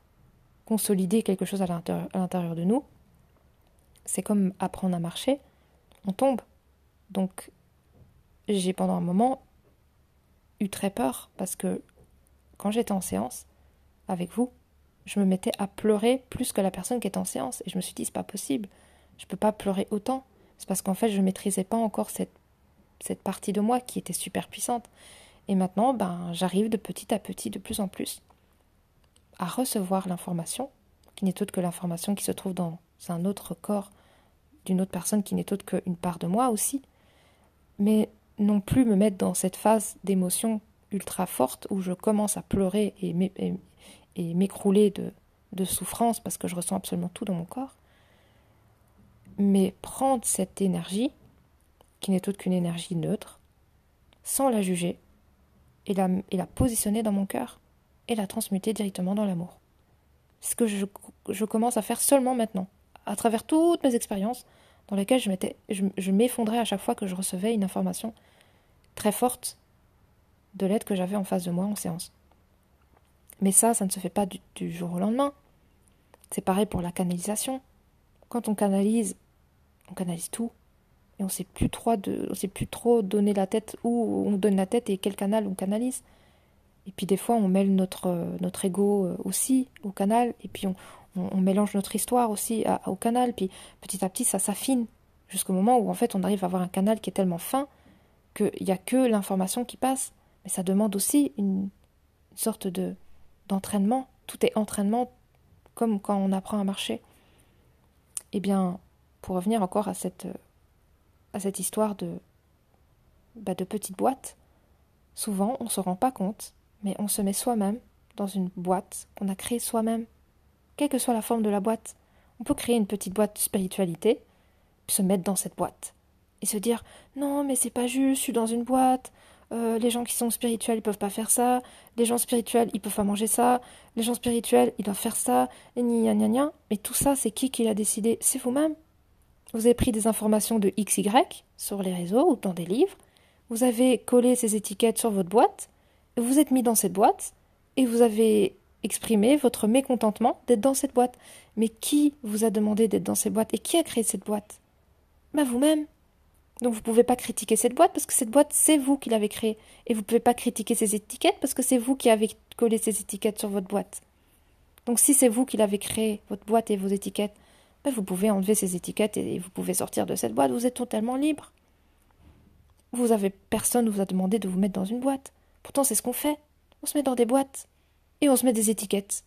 consolider quelque chose à l'intérieur de nous, c'est comme apprendre à marcher, on tombe. Donc j'ai pendant un moment eu très peur parce que quand j'étais en séance avec vous, je me mettais à pleurer plus que la personne qui était en séance. Et je me suis dit, c'est pas possible, je peux pas pleurer autant. C'est parce qu'en fait, je maîtrisais pas encore cette partie de moi qui était super puissante. Et maintenant, j'arrive de petit à petit, de plus en plus, à recevoir l'information, qui n'est autre que l'information qui se trouve dans un autre corps d'une autre personne qui n'est autre qu'une part de moi aussi, mais non plus me mettre dans cette phase d'émotion ultra forte où je commence à pleurer et m'écrouler de souffrance parce que je ressens absolument tout dans mon corps, mais prendre cette énergie, qui n'est autre qu'une énergie neutre, sans la juger, et la positionner dans mon cœur, et la transmuter directement dans l'amour. C'est ce que je commence à faire seulement maintenant, à travers toutes mes expériences dans lesquelles je m'effondrais à chaque fois que je recevais une information très forte de l'être que j'avais en face de moi en séance. Mais ça ne se fait pas du jour au lendemain. C'est pareil pour la canalisation. Quand on canalise tout. Et on ne sait plus trop donner la tête, où on donne la tête et quel canal on canalise. Et puis des fois, on mêle notre ego aussi au canal. Et puis on mélange notre histoire aussi au canal. Puis petit à petit, ça s'affine. Jusqu'au moment où en fait, on arrive à avoir un canal qui est tellement fin qu'il n'y a que l'information qui passe. Mais ça demande aussi une sorte d'entraînement. Tout est entraînement, comme quand on apprend à marcher. Eh bien, pour revenir encore à cette histoire de petite boîte, souvent on ne se rend pas compte, mais on se met soi-même dans une boîte qu'on a créée soi-même, quelle que soit la forme de la boîte. On peut créer une petite boîte de spiritualité, puis se mettre dans cette boîte, et se dire « Non, mais c'est pas juste, je suis dans une boîte, les gens qui sont spirituels, ils peuvent pas faire ça, les gens spirituels, ils peuvent pas manger ça, les gens spirituels, ils doivent faire ça, et gna gna gna. » Mais tout ça, c'est qui l'a décidé? C'est vous-même. Vous avez pris des informations de XY sur les réseaux ou dans des livres, vous avez collé ces étiquettes sur votre boîte, et vous êtes mis dans cette boîte, et vous avez exprimé votre mécontentement d'être dans cette boîte. Mais qui vous a demandé d'être dans cette boîte et qui a créé cette boîte? Vous-même. Donc vous ne pouvez pas critiquer cette boîte parce que cette boîte, c'est vous qui l'avez créée. Et vous ne pouvez pas critiquer ces étiquettes parce que c'est vous qui avez collé ces étiquettes sur votre boîte. Donc si c'est vous qui l'avez créée, votre boîte et vos étiquettes, vous pouvez enlever ces étiquettes et vous pouvez sortir de cette boîte, vous êtes totalement libre. Personne ne vous a demandé de vous mettre dans une boîte. Pourtant, c'est ce qu'on fait. On se met dans des boîtes et on se met des étiquettes.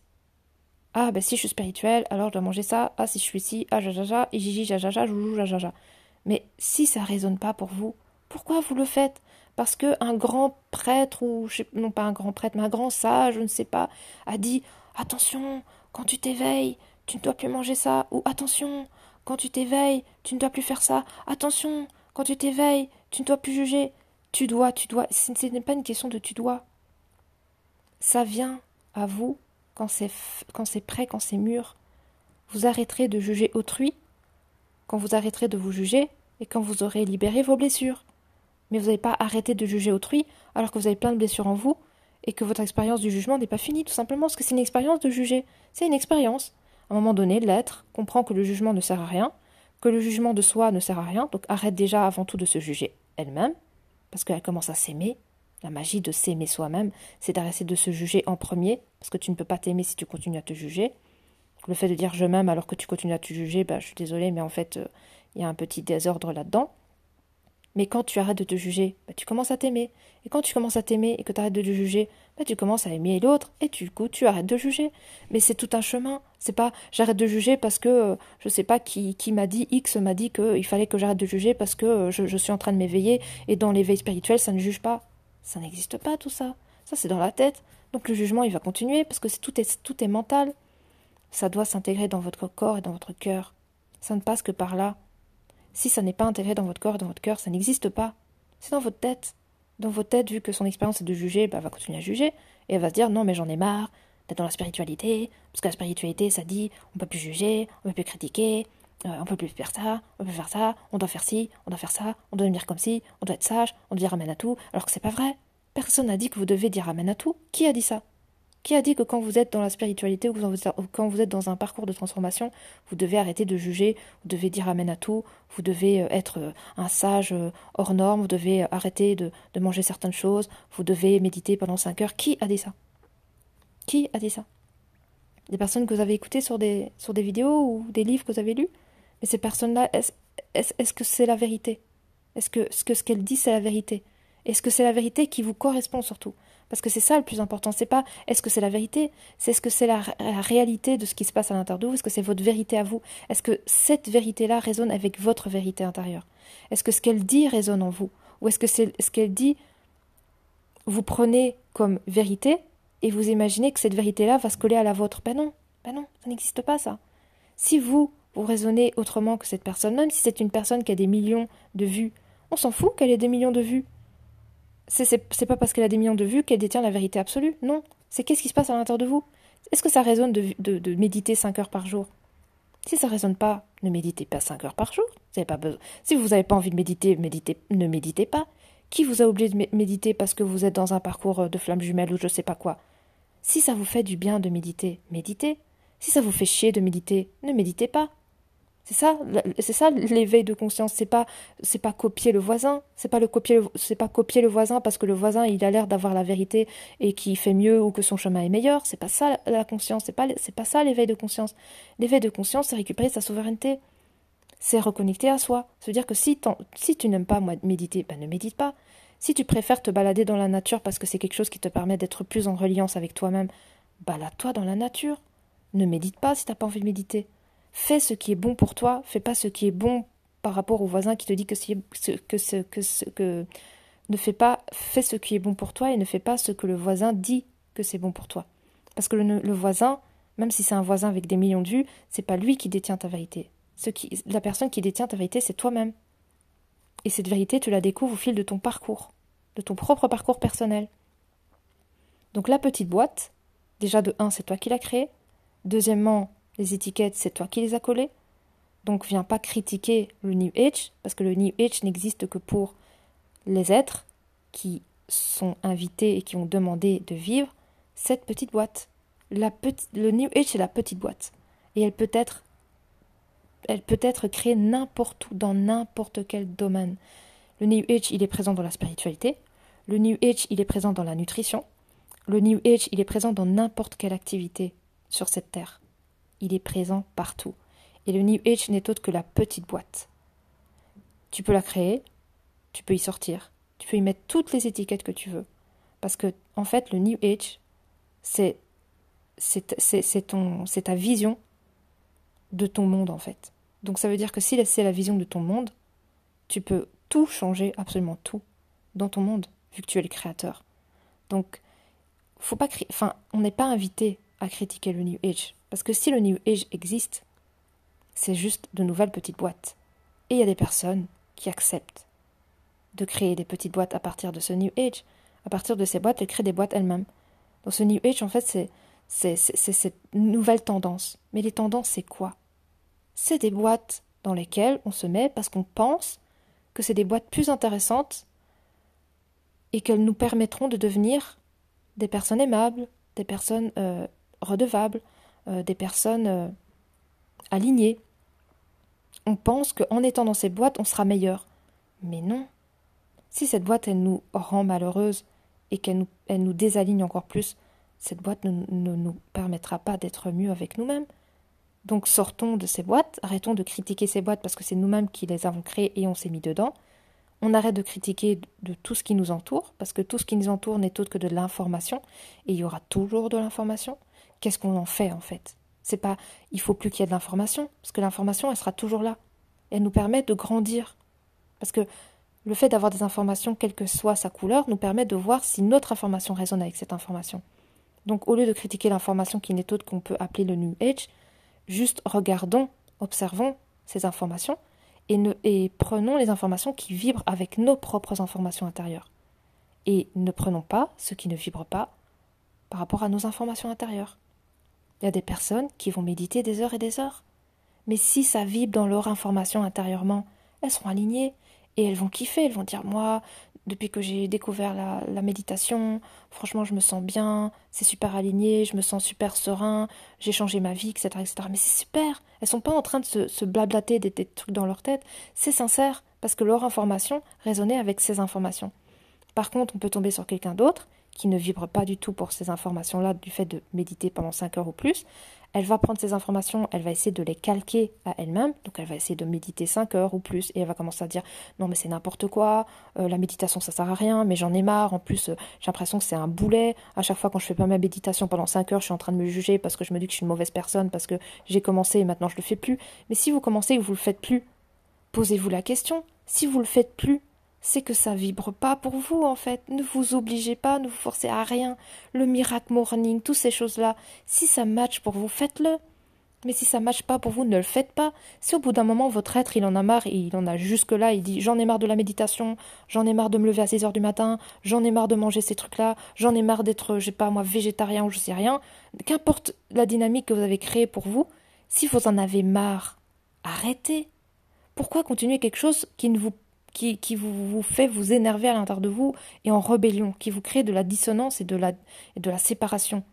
Ah, si je suis spirituel, alors je dois manger ça. Ah, si je suis ci, ah, jajaja, et jiji, jajaja, joujou, jajaja. Mais si ça résonne pas pour vous, pourquoi vous le faites? Parce que un grand prêtre, ou non pas un grand prêtre, mais un grand sage, je ne sais pas, a dit attention, quand tu t'éveilles, tu ne dois plus manger ça. Ou attention, quand tu t'éveilles, tu ne dois plus faire ça. Attention, quand tu t'éveilles, tu ne dois plus juger. Tu dois. Ce n'est pas une question de tu dois. Ça vient à vous quand c'est prêt, quand c'est mûr. Vous arrêterez de juger autrui quand vous arrêterez de vous juger et quand vous aurez libéré vos blessures. Mais vous n'allez pas arrêter de juger autrui alors que vous avez plein de blessures en vous et que votre expérience du jugement n'est pas finie, tout simplement parce que c'est une expérience de juger. C'est une expérience. À un moment donné, l'être comprend que le jugement ne sert à rien, que le jugement de soi ne sert à rien, donc arrête déjà avant tout de se juger elle-même, parce qu'elle commence à s'aimer. La magie de s'aimer soi-même, c'est d'arrêter de se juger en premier, parce que tu ne peux pas t'aimer si tu continues à te juger. Le fait de dire je m'aime alors que tu continues à te juger, je suis désolée, mais en fait, il y a un petit désordre là-dedans. Mais quand tu arrêtes de te juger, bah, tu commences à t'aimer. Et quand tu commences à t'aimer et que tu arrêtes de te juger, bah, tu commences à aimer l'autre et du coup tu arrêtes de juger. Mais c'est tout un chemin. C'est pas j'arrête de juger parce que je sais pas qui m'a dit, X m'a dit qu'il fallait que j'arrête de juger parce que je suis en train de m'éveiller et dans l'éveil spirituel ça ne juge pas. Ça n'existe pas tout ça. Ça c'est dans la tête. Donc le jugement il va continuer parce que tout est mental. Ça doit s'intégrer dans votre corps et dans votre cœur. Ça ne passe que par là. Si ça n'est pas intégré dans votre corps et dans votre cœur, ça n'existe pas. C'est dans votre tête. Dans votre tête, vu que son expérience est de juger, bah, elle va continuer à juger. Et elle va se dire, non mais j'en ai marre d'être dans la spiritualité, parce que la spiritualité, ça dit, on peut plus juger, on peut plus critiquer, on peut plus faire ça, on peut faire ça, on doit faire ci, on doit faire ça, on doit devenir comme ci, on doit être sage, on doit dire amen à tout, alors que c'est pas vrai. Personne n'a dit que vous devez dire amen à tout. Qui a dit ça? Qui a dit que quand vous êtes dans la spiritualité ou quand vous êtes dans un parcours de transformation, vous devez arrêter de juger, vous devez dire amen à tout, vous devez être un sage hors norme, vous devez arrêter de manger certaines choses, vous devez méditer pendant 5 heures. Qui a dit ça? Qui a dit ça? Des personnes que vous avez écoutées sur des vidéos ou des livres que vous avez lus? Mais ces personnes-là, est-ce que c'est la vérité? Est-ce que ce qu'elles disent, c'est la vérité? Est-ce que c'est la vérité qui vous correspond surtout? Parce que c'est ça le plus important, c'est pas est-ce que c'est la vérité, c'est est-ce que c'est la réalité de ce qui se passe à l'intérieur de vous, est-ce que c'est votre vérité à vous, est-ce que cette vérité-là résonne avec votre vérité intérieure, est-ce que ce qu'elle dit résonne en vous, ou est-ce que c'est ce qu'elle dit, vous prenez comme vérité et vous imaginez que cette vérité-là va se coller à la vôtre. Ben non, ça n'existe pas ça. Si vous raisonnez autrement que cette personne, même si c'est une personne qui a des millions de vues, on s'en fout qu'elle ait des millions de vues. C'est pas parce qu'elle a des millions de vues qu'elle détient la vérité absolue, non. C'est qu'est-ce qui se passe à l'intérieur de vous. Est-ce que ça résonne de méditer 5 heures par jour? Si ça résonne pas, ne méditez pas 5 heures par jour. Vous avez pas besoin. Si vous n'avez pas envie de méditer, ne méditez pas. Qui vous a obligé de méditer parce que vous êtes dans un parcours de flamme jumelle ou je sais pas quoi? Si ça vous fait du bien de méditer, méditez. Si ça vous fait chier de méditer, ne méditez pas. C'est ça l'éveil de conscience. C'est pas copier le voisin. C'est pas copier le voisin parce que le voisin il a l'air d'avoir la vérité et qu'il fait mieux ou que son chemin est meilleur. C'est pas ça la conscience. C'est pas ça l'éveil de conscience. L'éveil de conscience, c'est récupérer sa souveraineté. C'est reconnecter à soi. Se dire que si tu n'aimes pas méditer, ben ne médite pas. Si tu préfères te balader dans la nature parce que c'est quelque chose qui te permet d'être plus en reliance avec toi-même, balade-toi dans la nature. Ne médite pas si t'as pas envie de méditer. Fais ce qui est bon pour toi, fais pas ce qui est bon par rapport au voisin qui te dit que ne fais pas, fais ce qui est bon pour toi et ne fais pas ce que le voisin dit que c'est bon pour toi. Parce que le voisin, même si c'est un voisin avec des millions de vues, c'est pas lui qui détient ta vérité. La personne qui détient ta vérité, c'est toi-même. Et cette vérité, tu la découvres au fil de ton parcours, de ton propre parcours personnel. Donc la petite boîte, déjà de 1, c'est toi qui l'as créée. Deuxièmement, les étiquettes, c'est toi qui les as collées. Donc viens pas critiquer le New Age, parce que le New Age n'existe que pour les êtres qui sont invités et qui ont demandé de vivre cette petite boîte. Le New Age, c'est la petite boîte. Et elle peut être créée n'importe où, dans n'importe quel domaine. Le New Age, il est présent dans la spiritualité. Le New Age, il est présent dans la nutrition. Le New Age, il est présent dans n'importe quelle activité sur cette terre. Il est présent partout. Et le New Age n'est autre que la petite boîte. Tu peux la créer, tu peux y sortir, tu peux y mettre toutes les étiquettes que tu veux. Parce que, en fait, le New Age, c'est ta vision de ton monde, en fait. Donc ça veut dire que si c'est la vision de ton monde, tu peux tout changer, absolument tout, dans ton monde, vu que tu es le créateur. Donc, faut pas on n'est pas invité à critiquer le New Age. Parce que si le New Age existe, c'est juste de nouvelles petites boîtes. Et il y a des personnes qui acceptent de créer des petites boîtes à partir de ce New Age. À partir de ces boîtes, elles créent des boîtes elles-mêmes. Donc ce New Age, en fait, c'est cette nouvelle tendance. Mais les tendances, c'est quoi? C'est des boîtes dans lesquelles on se met parce qu'on pense que c'est des boîtes plus intéressantes et qu'elles nous permettront de devenir des personnes aimables, des personnes redevables, des personnes alignées. On pense qu'en étant dans ces boîtes, on sera meilleur. Mais non. Si cette boîte, elle nous rend malheureuses et qu'elle nous désaligne encore plus, cette boîte ne nous permettra pas d'être mieux avec nous-mêmes. Donc sortons de ces boîtes, arrêtons de critiquer ces boîtes parce que c'est nous-mêmes qui les avons créées et on s'est mis dedans. On arrête de critiquer de tout ce qui nous entoure, parce que tout ce qui nous entoure n'est autre que de l'information, et il y aura toujours de l'information. Qu'est-ce qu'on en fait en fait? C'est pas, il faut plus qu'il y ait de l'information, parce que l'information, elle sera toujours là. Elle nous permet de grandir. Parce que le fait d'avoir des informations, quelle que soit sa couleur, nous permet de voir si notre information résonne avec cette information. Donc au lieu de critiquer l'information qui n'est autre qu'on peut appeler le New Age, juste regardons, observons ces informations et prenons les informations qui vibrent avec nos propres informations intérieures. Et ne prenons pas ce qui ne vibre pas par rapport à nos informations intérieures. Il y a des personnes qui vont méditer des heures et des heures. Mais si ça vibre dans leur information intérieurement, elles seront alignées et elles vont kiffer. Elles vont dire, moi, depuis que j'ai découvert la méditation, franchement, je me sens bien, c'est super aligné, je me sens super serein, j'ai changé ma vie, etc., etc. Mais c'est super. Elles sont pas en train de se blablater des trucs dans leur tête. C'est sincère parce que leur information résonnait avec ces informations. Par contre, on peut tomber sur quelqu'un d'autre qui ne vibre pas du tout pour ces informations-là du fait de méditer pendant 5 heures ou plus. Elle va prendre ces informations, elle va essayer de les calquer à elle-même, donc elle va essayer de méditer 5 heures ou plus, et elle va commencer à dire non mais c'est n'importe quoi, la méditation ça sert à rien, mais j'en ai marre, en plus j'ai l'impression que c'est un boulet, à chaque fois quand je fais pas ma méditation pendant 5 heures, je suis en train de me juger parce que je me dis que je suis une mauvaise personne, parce que j'ai commencé et maintenant je le fais plus. Mais si vous commencez et que vous le faites plus, posez-vous la question, si vous le faites plus, c'est que ça vibre pas pour vous en fait. Ne vous obligez pas, ne vous forcez à rien. Le miracle morning, toutes ces choses-là, si ça match pour vous, faites-le. Mais si ça matche pas pour vous, ne le faites pas. Si au bout d'un moment votre être il en a marre et il en a jusque-là, il dit j'en ai marre de la méditation, j'en ai marre de me lever à 6 heures du matin, j'en ai marre de manger ces trucs-là, j'en ai marre d'être, je sais pas moi, végétarien ou je sais rien, qu'importe la dynamique que vous avez créée pour vous, si vous en avez marre, arrêtez. Pourquoi continuer quelque chose qui vous fait vous énerver à l'intérieur de vous et en rébellion, qui vous crée de la dissonance et de la séparation?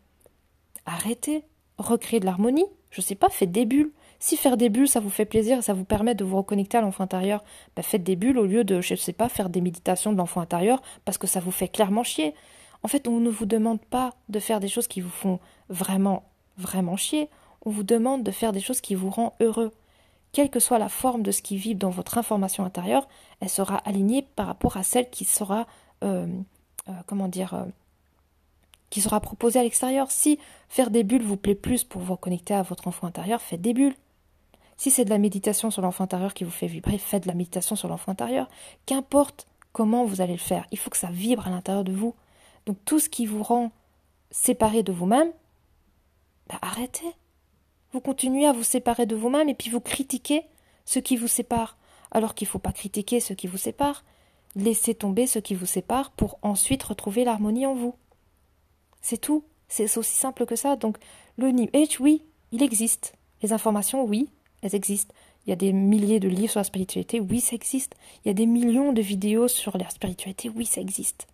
Arrêtez, recréez de l'harmonie, je sais pas, faites des bulles. Si faire des bulles, ça vous fait plaisir et ça vous permet de vous reconnecter à l'enfant intérieur, bah faites des bulles au lieu de, je sais pas, faire des méditations de l'enfant intérieur parce que ça vous fait clairement chier. En fait, on ne vous demande pas de faire des choses qui vous font vraiment, vraiment chier. On vous demande de faire des choses qui vous rendent heureux. Quelle que soit la forme de ce qui vibre dans votre information intérieure, elle sera alignée par rapport à celle qui sera, comment dire, qui sera proposée à l'extérieur. Si faire des bulles vous plaît plus pour vous connecter à votre enfant intérieur, faites des bulles. Si c'est de la méditation sur l'enfant intérieur qui vous fait vibrer, faites de la méditation sur l'enfant intérieur. Qu'importe comment vous allez le faire, il faut que ça vibre à l'intérieur de vous. Donc tout ce qui vous rend séparé de vous-même, bah arrêtez. Vous continuez à vous séparer de vous-même et puis vous critiquez ce qui vous sépare. Alors qu'il ne faut pas critiquer ce qui vous sépare. Laissez tomber ce qui vous sépare pour ensuite retrouver l'harmonie en vous. C'est tout. C'est aussi simple que ça. Donc le New Age, oui, il existe. Les informations, oui, elles existent. Il y a des milliers de livres sur la spiritualité, oui, ça existe. Il y a des millions de vidéos sur la spiritualité, oui, ça existe.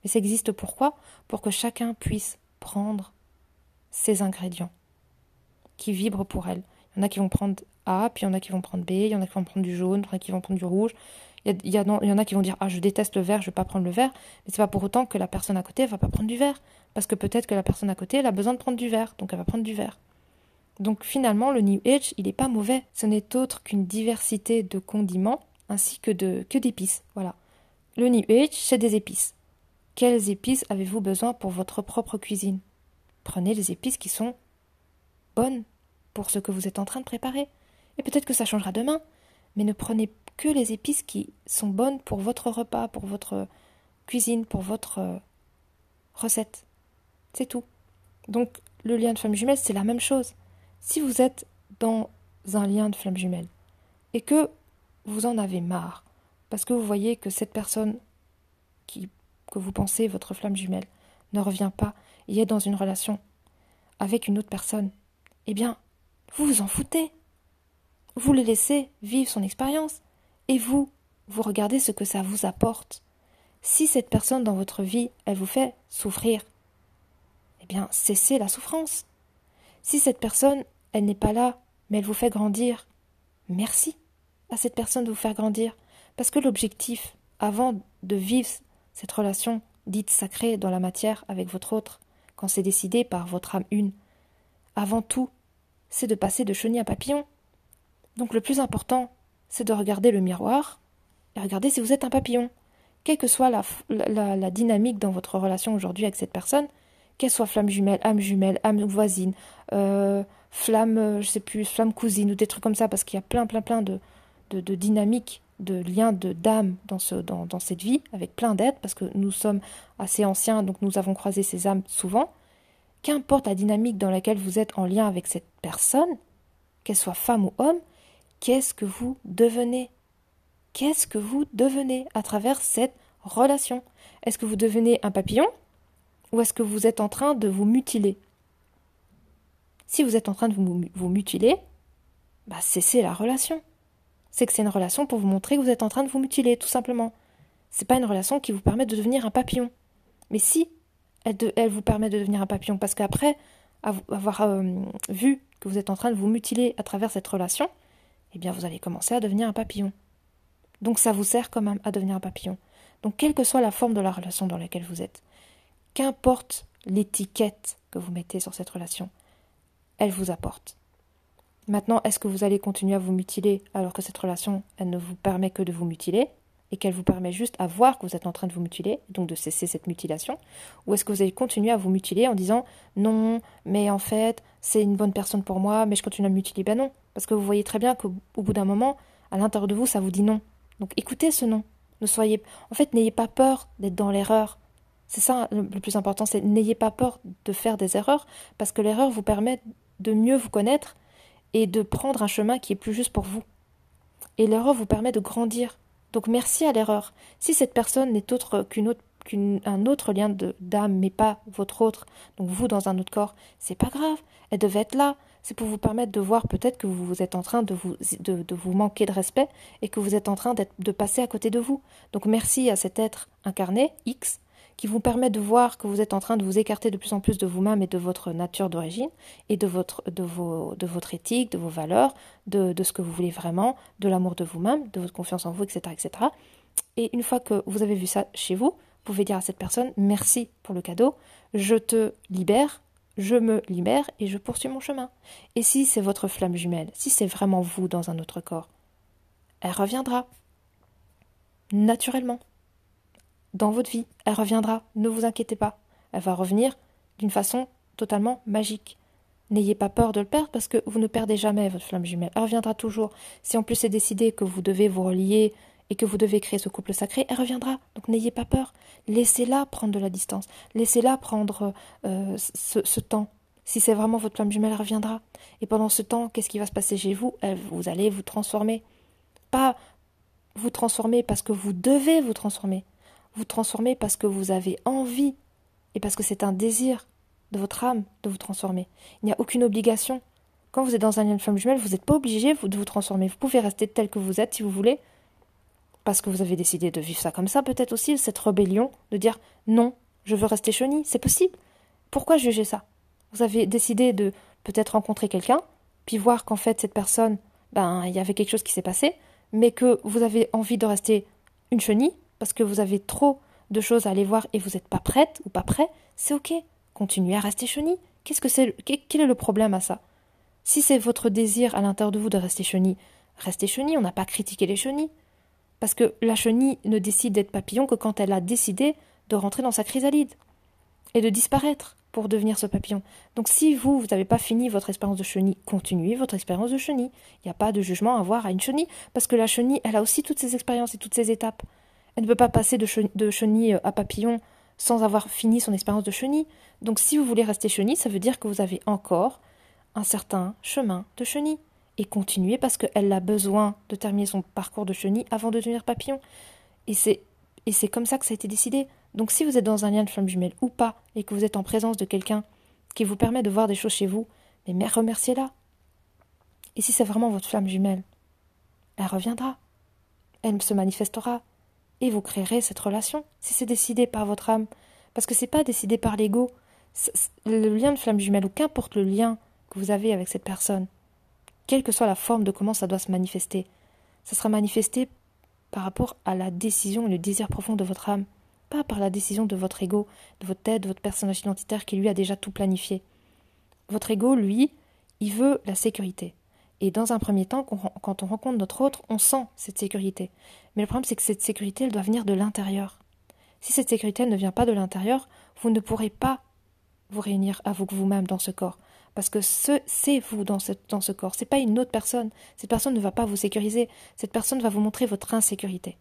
Mais ça existe pourquoi? Pour que chacun puisse prendre ses ingrédients qui vibrent pour elle. Il y en a qui vont prendre A, puis il y en a qui vont prendre B, il y en a qui vont prendre du jaune, il y en a qui vont prendre du rouge. Il y en a qui vont dire ah je déteste le vert, je ne vais pas prendre le vert, mais c'est pas pour autant que la personne à côté ne va pas prendre du vert, parce que peut-être que la personne à côté elle a besoin de prendre du vert, donc elle va prendre du vert. Donc finalement le New Age il n'est pas mauvais, ce n'est autre qu'une diversité de condiments ainsi que d'épices. Voilà. Le New Age c'est des épices. Quelles épices avez-vous besoin pour votre propre cuisine? Prenez les épices qui sont bonnes pour ce que vous êtes en train de préparer. Et peut-être que ça changera demain, mais ne prenez que les épices qui sont bonnes pour votre repas, pour votre cuisine, pour votre recette. C'est tout. Donc le lien de flamme jumelle, c'est la même chose. Si vous êtes dans un lien de flamme jumelle et que vous en avez marre, parce que vous voyez que cette personne que vous pensez votre flamme jumelle ne revient pas et est dans une relation avec une autre personne, eh bien, vous vous en foutez. Vous le laissez vivre son expérience et vous regardez ce que ça vous apporte. Si cette personne dans votre vie, elle vous fait souffrir, eh bien, cessez la souffrance. Si cette personne, elle n'est pas là, mais elle vous fait grandir, merci à cette personne de vous faire grandir. Parce que l'objectif, avant de vivre cette relation dite sacrée dans la matière avec votre autre, quand c'est décidé par votre âme une, avant tout, c'est de passer de chenille à papillon. Donc le plus important, c'est de regarder le miroir et regardez si vous êtes un papillon. Quelle que soit la dynamique dans votre relation aujourd'hui avec cette personne, qu'elle soit flamme jumelle, âme voisine, flamme, je sais plus, flamme cousine ou des trucs comme ça, parce qu'il y a plein de dynamiques, de liens d'âme dans cette vie, avec plein d'êtres, parce que nous sommes assez anciens, donc nous avons croisé ces âmes souvent. Qu'importe la dynamique dans laquelle vous êtes en lien avec cette personne, qu'elle soit femme ou homme, qu'est-ce que vous devenez? Qu'est-ce que vous devenez à travers cette relation? Est-ce que vous devenez un papillon ou est-ce que vous êtes en train de vous mutiler? Si vous êtes en train de vous mutiler, cessez la relation. C'est que c'est une relation pour vous montrer que vous êtes en train de vous mutiler, tout simplement. C'est pas une relation qui vous permet de devenir un papillon. Mais si elle vous permet de devenir un papillon, parce qu'après avoir vu que vous êtes en train de vous mutiler à travers cette relation, eh bien vous allez commencer à devenir un papillon. Donc ça vous sert quand même à devenir un papillon. Donc quelle que soit la forme de la relation dans laquelle vous êtes, qu'importe l'étiquette que vous mettez sur cette relation, elle vous apporte. Maintenant, est-ce que vous allez continuer à vous mutiler alors que cette relation, elle ne vous permet que de vous mutiler et qu'elle vous permet juste à voir que vous êtes en train de vous mutiler, donc de cesser cette mutilation? Ou est-ce que vous allez continuer à vous mutiler en disant « Non, mais en fait, c'est une bonne personne pour moi, mais je continue à me mutiler ». Ben non, parce que vous voyez très bien qu'au bout d'un moment, à l'intérieur de vous, ça vous dit non. Donc écoutez ce non. N'ayez pas peur d'être dans l'erreur. C'est ça le plus important, c'est n'ayez pas peur de faire des erreurs, parce que l'erreur vous permet de mieux vous connaître et de prendre un chemin qui est plus juste pour vous. Et l'erreur vous permet de grandir. Donc merci à l'erreur. Si cette personne n'est autre qu'un autre lien d'âme, mais pas votre autre, donc vous dans un autre corps, c'est pas grave. Elle devait être là. C'est pour vous permettre de voir peut-être que vous êtes en train de vous manquer de respect et que vous êtes en train de passer à côté de vous. Donc merci à cet être incarné, X, qui vous permet de voir que vous êtes en train de vous écarter de plus en plus de vous-même et de votre nature d'origine et de votre éthique, de vos valeurs, de ce que vous voulez vraiment, de l'amour de vous-même, de votre confiance en vous, etc., etc. Et une fois que vous avez vu ça chez vous, vous pouvez dire à cette personne « Merci pour le cadeau, je te libère, je me libère et je poursuis mon chemin. » Et si c'est votre flamme jumelle, si c'est vraiment vous dans un autre corps, elle reviendra, naturellement. Dans votre vie, elle reviendra, ne vous inquiétez pas. Elle va revenir d'une façon totalement magique. N'ayez pas peur de le perdre parce que vous ne perdez jamais votre flamme jumelle. Elle reviendra toujours. Si en plus c'est décidé que vous devez vous relier et que vous devez créer ce couple sacré, elle reviendra. Donc n'ayez pas peur. Laissez-la prendre de la distance. Laissez-la prendre ce temps. Si c'est vraiment votre flamme jumelle, elle reviendra. Et pendant ce temps, qu'est-ce qui va se passer chez vous? Vous allez vous transformer. Pas vous transformer parce que vous devez vous transformer. Vous transformez parce que vous avez envie et parce que c'est un désir de votre âme de vous transformer. Il n'y a aucune obligation. Quand vous êtes dans un lien de flamme jumelle, vous n'êtes pas obligé de vous transformer. Vous pouvez rester tel que vous êtes si vous voulez, parce que vous avez décidé de vivre ça comme ça, peut-être aussi, cette rébellion, de dire non, je veux rester chenille, c'est possible. Pourquoi juger ça? Vous avez décidé de peut-être rencontrer quelqu'un, puis voir qu'en fait cette personne, il y avait quelque chose qui s'est passé, mais que vous avez envie de rester une chenille, parce que vous avez trop de choses à aller voir et vous n'êtes pas prête ou pas prêt, c'est ok. Continuez à rester chenille. Quel est le problème à ça? Si c'est votre désir à l'intérieur de vous de rester chenille, restez chenille, on n'a pas critiqué les chenilles. Parce que la chenille ne décide d'être papillon que quand elle a décidé de rentrer dans sa chrysalide et de disparaître pour devenir ce papillon. Donc si vous n'avez pas fini votre expérience de chenille, continuez votre expérience de chenille. Il n'y a pas de jugement à avoir à une chenille, parce que la chenille, elle a aussi toutes ses expériences et toutes ses étapes. Elle ne peut pas passer de chenille à papillon sans avoir fini son expérience de chenille. Donc si vous voulez rester chenille, ça veut dire que vous avez encore un certain chemin de chenille. Et continuez parce qu'elle a besoin de terminer son parcours de chenille avant de devenir papillon. Et c'est comme ça que ça a été décidé. Donc si vous êtes dans un lien de flamme jumelle ou pas, et que vous êtes en présence de quelqu'un qui vous permet de voir des choses chez vous, mais remerciez-la. Et si c'est vraiment votre flamme jumelle, elle reviendra. Elle se manifestera. Et vous créerez cette relation, si c'est décidé par votre âme. Parce que c'est pas décidé par l'ego. Le lien de flamme jumelle, ou qu'importe le lien que vous avez avec cette personne, quelle que soit la forme de comment ça doit se manifester, ça sera manifesté par rapport à la décision et le désir profond de votre âme, pas par la décision de votre ego, de votre tête, de votre personnage identitaire qui lui a déjà tout planifié. Votre ego, lui, il veut la sécurité. Et dans un premier temps, quand on rencontre notre autre, on sent cette sécurité. Mais le problème, c'est que cette sécurité, elle doit venir de l'intérieur. Si cette sécurité elle ne vient pas de l'intérieur, vous ne pourrez pas vous réunir avec vous-même dans ce corps. Parce que c'est vous dans ce corps. C'est pas une autre personne. Cette personne ne va pas vous sécuriser. Cette personne va vous montrer votre insécurité.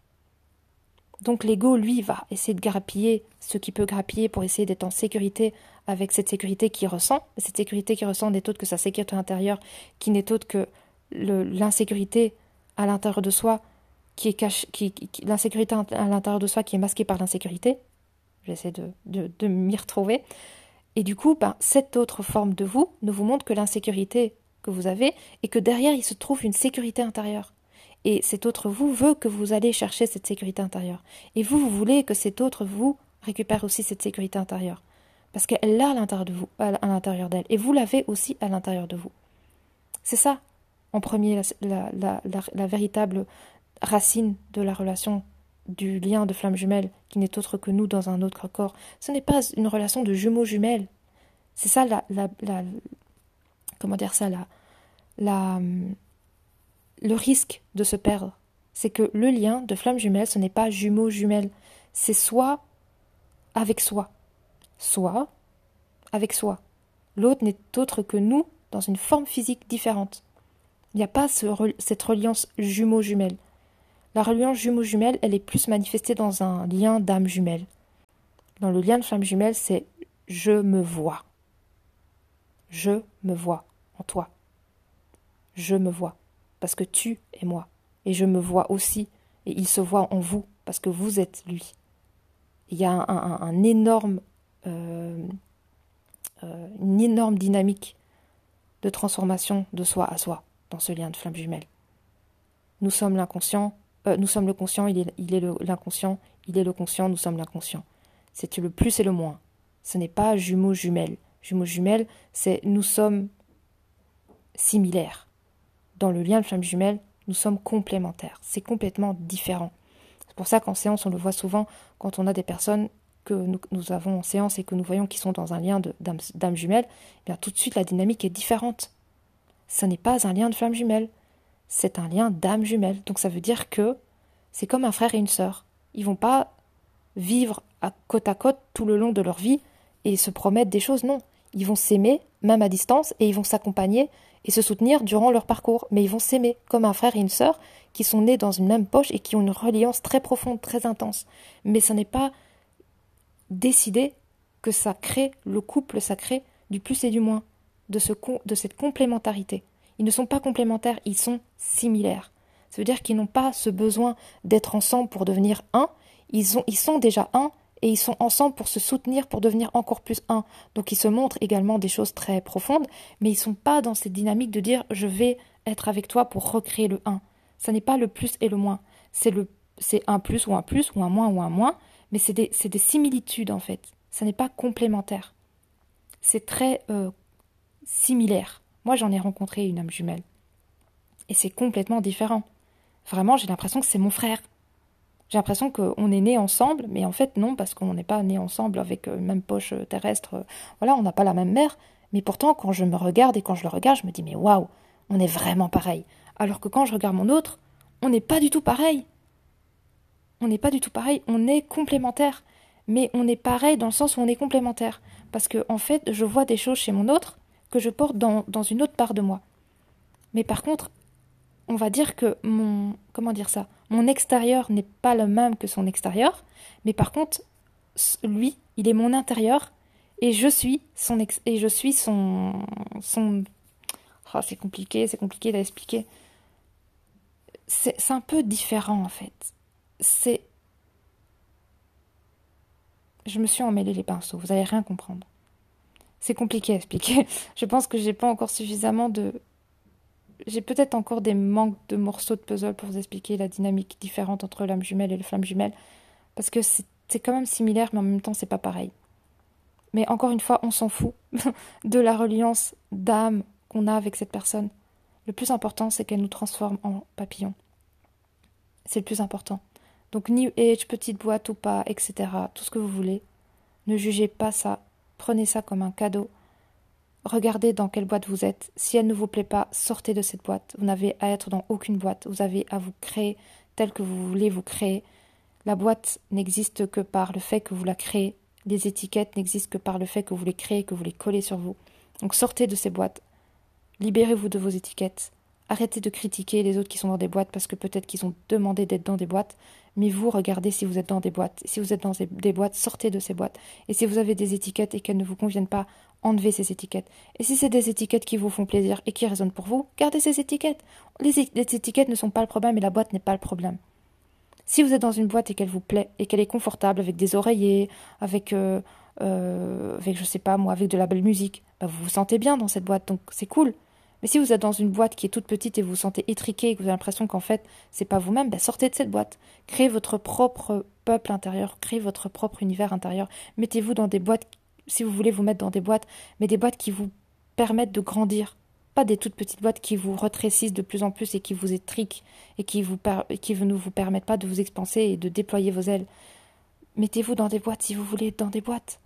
Donc l'ego, lui, va essayer de grappiller ce qu'il peut grappiller pour essayer d'être en sécurité avec cette sécurité qu'il ressent. Cette sécurité qu'il ressent n'est autre que sa sécurité intérieure, qui n'est autre que l'insécurité à l'intérieur de soi, qui est l'insécurité à l'intérieur de soi qui est masquée par l'insécurité. J'essaie de m'y retrouver. Et du coup, cette autre forme de vous ne vous montre que l'insécurité que vous avez et que derrière, il se trouve une sécurité intérieure. Et cet autre vous veut que vous allez chercher cette sécurité intérieure. Et vous voulez que cet autre vous récupère aussi cette sécurité intérieure. Parce qu'elle l'a à l'intérieur de vous, à l'intérieur d'elle. Et vous l'avez aussi à l'intérieur de vous. C'est ça, en premier, la véritable racine de la relation, du lien de flamme jumelle, qui n'est autre que nous dans un autre corps. Ce n'est pas une relation de jumeaux jumelles. C'est ça comment dire ça, le risque de se perdre. C'est que le lien de flamme jumelle, ce n'est pas jumeaux jumelles. C'est soit avec soi, soit avec soi. L'autre n'est autre que nous dans une forme physique différente. Il n'y a pas cette reliance jumeaux-jumelles. La reliance jumeaux-jumelles, elle est plus manifestée dans un lien d'âme jumelle. Dans le lien de flamme jumelle, c'est « je me vois ». Je me vois en toi. Je me vois parce que tu es moi. Et je me vois aussi et il se voit en vous parce que vous êtes lui. Il y a une énorme dynamique de transformation de soi à soi dans ce lien de flamme jumelle. Nous sommes l'inconscient, nous sommes le conscient, il est l'inconscient, il est le conscient, nous sommes l'inconscient. C'est le plus et le moins. Ce n'est pas jumeaux jumelles. Jumeaux jumelles, c'est nous sommes similaires. Dans le lien de flamme jumelle, nous sommes complémentaires. C'est complètement différent. C'est pour ça qu'en séance, on le voit souvent quand on a des personnes que nous avons en séance et que nous voyons qui sont dans un lien d'âme jumelle, eh bien tout de suite la dynamique est différente. Ce n'est pas un lien de flamme jumelle, c'est un lien d'âme jumelle. Donc ça veut dire que c'est comme un frère et une sœur. Ils vont pas vivre à côte tout le long de leur vie et se promettre des choses, non. Ils vont s'aimer, même à distance, et ils vont s'accompagner et se soutenir durant leur parcours. Mais ils vont s'aimer comme un frère et une sœur qui sont nés dans une même poche et qui ont une reliance très profonde, très intense. Mais ce n'est pas décider que ça crée le couple sacré du plus et du moins, de cette complémentarité. Ils ne sont pas complémentaires, ils sont similaires. Ça veut dire qu'ils n'ont pas ce besoin d'être ensemble pour devenir un, ils sont déjà un, et ils sont ensemble pour se soutenir, pour devenir encore plus un. Donc ils se montrent également des choses très profondes, mais ils ne sont pas dans cette dynamique de dire « je vais être avec toi pour recréer le un ». Ça n'est pas le plus et le moins. C'est un plus, ou un moins, mais c'est des similitudes en fait. Ça n'est pas complémentaire. C'est très similaire. Moi, j'en ai rencontré une âme jumelle. Et c'est complètement différent. Vraiment, j'ai l'impression que c'est mon frère. J'ai l'impression qu'on est nés ensemble, mais en fait, non, parce qu'on n'est pas nés ensemble avec une même poche terrestre. Voilà, on n'a pas la même mère. Mais pourtant, quand je me regarde et quand je le regarde, je me dis, mais waouh, on est vraiment pareil. Alors que quand je regarde mon autre, on n'est pas du tout pareil. On n'est pas du tout pareil, on est complémentaires. Mais on est pareil dans le sens où on est complémentaires. Parce que, en fait, je vois des choses chez mon autre que je porte dans une autre part de moi. Mais par contre, on va dire que mon extérieur n'est pas le même que son extérieur, mais par contre, lui, il est mon intérieur et je suis son oh, c'est compliqué à expliquer. C'est un peu différent en fait. Je me suis emmêlé les pinceaux, vous allez rien comprendre. C'est compliqué à expliquer. Je pense que j'ai pas encore suffisamment j'ai peut-être encore des manques de morceaux de puzzle pour vous expliquer la dynamique différente entre l'âme jumelle et le flamme jumelle. Parce que c'est quand même similaire, mais en même temps, c'est pas pareil. Mais encore une fois, on s'en fout de la reliance d'âme qu'on a avec cette personne. Le plus important, c'est qu'elle nous transforme en papillon. C'est le plus important. Donc, New Age, petite boîte ou pas, etc., tout ce que vous voulez, ne jugez pas ça. Prenez ça comme un cadeau. Regardez dans quelle boîte vous êtes. Si elle ne vous plaît pas, sortez de cette boîte. Vous n'avez à être dans aucune boîte. Vous avez à vous créer telle que vous voulez vous créer. La boîte n'existe que par le fait que vous la créez. Les étiquettes n'existent que par le fait que vous les créez, que vous les collez sur vous. Donc sortez de ces boîtes. Libérez-vous de vos étiquettes. Arrêtez de critiquer les autres qui sont dans des boîtes parce que peut-être qu'ils ont demandé d'être dans des boîtes. Mais vous, regardez si vous êtes dans des boîtes. Si vous êtes dans des boîtes, sortez de ces boîtes. Et si vous avez des étiquettes et qu'elles ne vous conviennent pas, enlevez ces étiquettes. Et si c'est des étiquettes qui vous font plaisir et qui résonnent pour vous, gardez ces étiquettes. Les étiquettes ne sont pas le problème et la boîte n'est pas le problème. Si vous êtes dans une boîte et qu'elle vous plaît et qu'elle est confortable avec des oreillers, avec je sais pas moi, avec de la belle musique, bah vous vous sentez bien dans cette boîte, donc c'est cool. Mais si vous êtes dans une boîte qui est toute petite et vous vous sentez étriqué et que vous avez l'impression qu'en fait c'est pas vous-même, bah sortez de cette boîte. Créez votre propre peuple intérieur, créez votre propre univers intérieur. Mettez-vous dans des boîtes, si vous voulez vous mettre dans des boîtes, mais des boîtes qui vous permettent de grandir. Pas des toutes petites boîtes qui vous rétrécissent de plus en plus et qui vous étriquent et qui ne vous permettent pas de vous expanser et de déployer vos ailes. Mettez-vous dans des boîtes si vous voulez être dans des boîtes.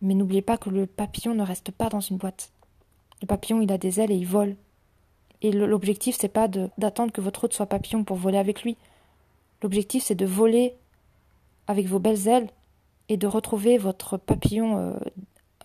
Mais n'oubliez pas que le papillon ne reste pas dans une boîte. Le papillon, il a des ailes et il vole. Et l'objectif, c'est pas d'attendre que votre hôte soit papillon pour voler avec lui. L'objectif, c'est de voler avec vos belles ailes et de retrouver votre papillon,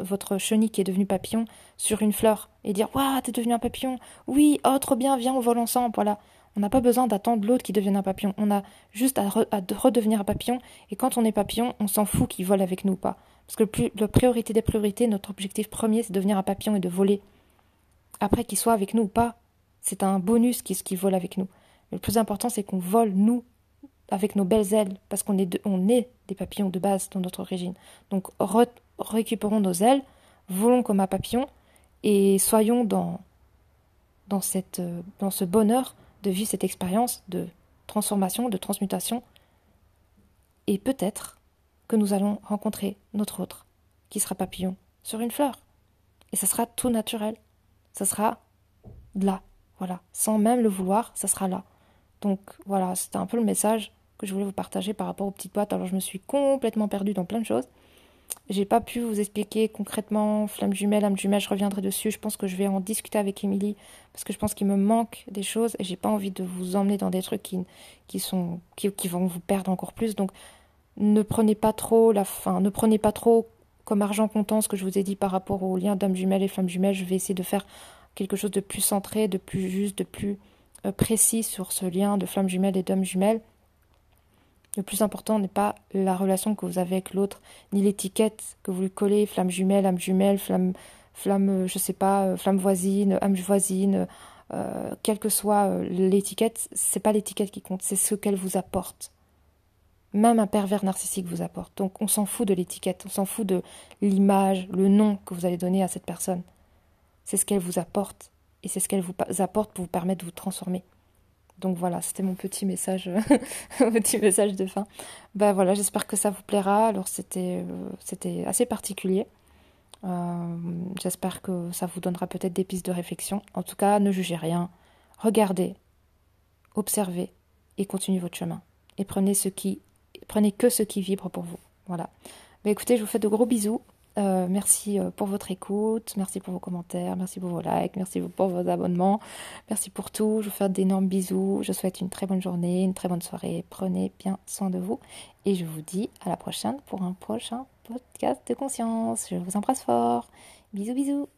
votre chenille qui est devenue papillon, sur une fleur. Et dire, waouh, t'es devenu un papillon. Oui, oh, trop bien, viens, on vole ensemble. Voilà. On n'a pas besoin d'attendre l'autre qui devienne un papillon. On a juste à redevenir un papillon. Et quand on est papillon, on s'en fout qu'il vole avec nous ou pas. Parce que la priorité des priorités, notre objectif premier, c'est de devenir un papillon et de voler. Après, qu'il soit avec nous ou pas, c'est un bonus qu'il vole avec nous. Mais le plus important, c'est qu'on vole, nous, avec nos belles ailes, parce qu'on est des papillons de base dans notre origine. Donc, récupérons nos ailes, volons comme un papillon, et soyons dans ce bonheur de vivre cette expérience de transformation, de transmutation. Et peut-être que nous allons rencontrer notre autre, qui sera papillon, sur une fleur. Et ça sera tout naturel. Ça sera là, voilà. Sans même le vouloir, ça sera là. Donc voilà, c'était un peu le message que je voulais vous partager par rapport aux petites boîtes. Alors je me suis complètement perdue dans plein de choses. J'ai pas pu vous expliquer concrètement flamme jumelle, âme jumelle, je reviendrai dessus. Je pense que je vais en discuter avec Émilie parce que je pense qu'il me manque des choses et j'ai pas envie de vous emmener dans des trucs qui vont vous perdre encore plus. Donc ne prenez pas trop ne prenez pas trop comme argent comptant ce que je vous ai dit par rapport au lien d'âme jumelle et flamme jumelle. Je vais essayer de faire quelque chose de plus centré, de plus juste, de plus précis sur ce lien de flamme jumelle et d'âme jumelle. Le plus important n'est pas la relation que vous avez avec l'autre, ni l'étiquette que vous lui collez, flamme jumelle, je sais pas, flamme voisine, âme voisine, quelle que soit l'étiquette, c'est pas l'étiquette qui compte, c'est ce qu'elle vous apporte. Même un pervers narcissique vous apporte. Donc on s'en fout de l'étiquette, on s'en fout de l'image, le nom que vous allez donner à cette personne. C'est ce qu'elle vous apporte, et c'est ce qu'elle vous apporte pour vous permettre de vous transformer. Donc voilà, c'était mon petit message, petit message de fin. Ben voilà, j'espère que ça vous plaira. Alors c'était assez particulier. J'espère que ça vous donnera peut-être des pistes de réflexion. En tout cas, ne jugez rien. Regardez, observez et continuez votre chemin. Et prenez que ce qui vibre pour vous. Voilà. Ben écoutez, je vous fais de gros bisous. Merci pour votre écoute, merci pour vos commentaires, merci pour vos likes, merci pour vos abonnements, merci pour tout. Je vous fais d'énormes bisous. Je vous souhaite une très bonne journée, une très bonne soirée. Prenez bien soin de vous et je vous dis à la prochaine pour un prochain podcast de conscience. Je vous embrasse fort. Bisous, bisous.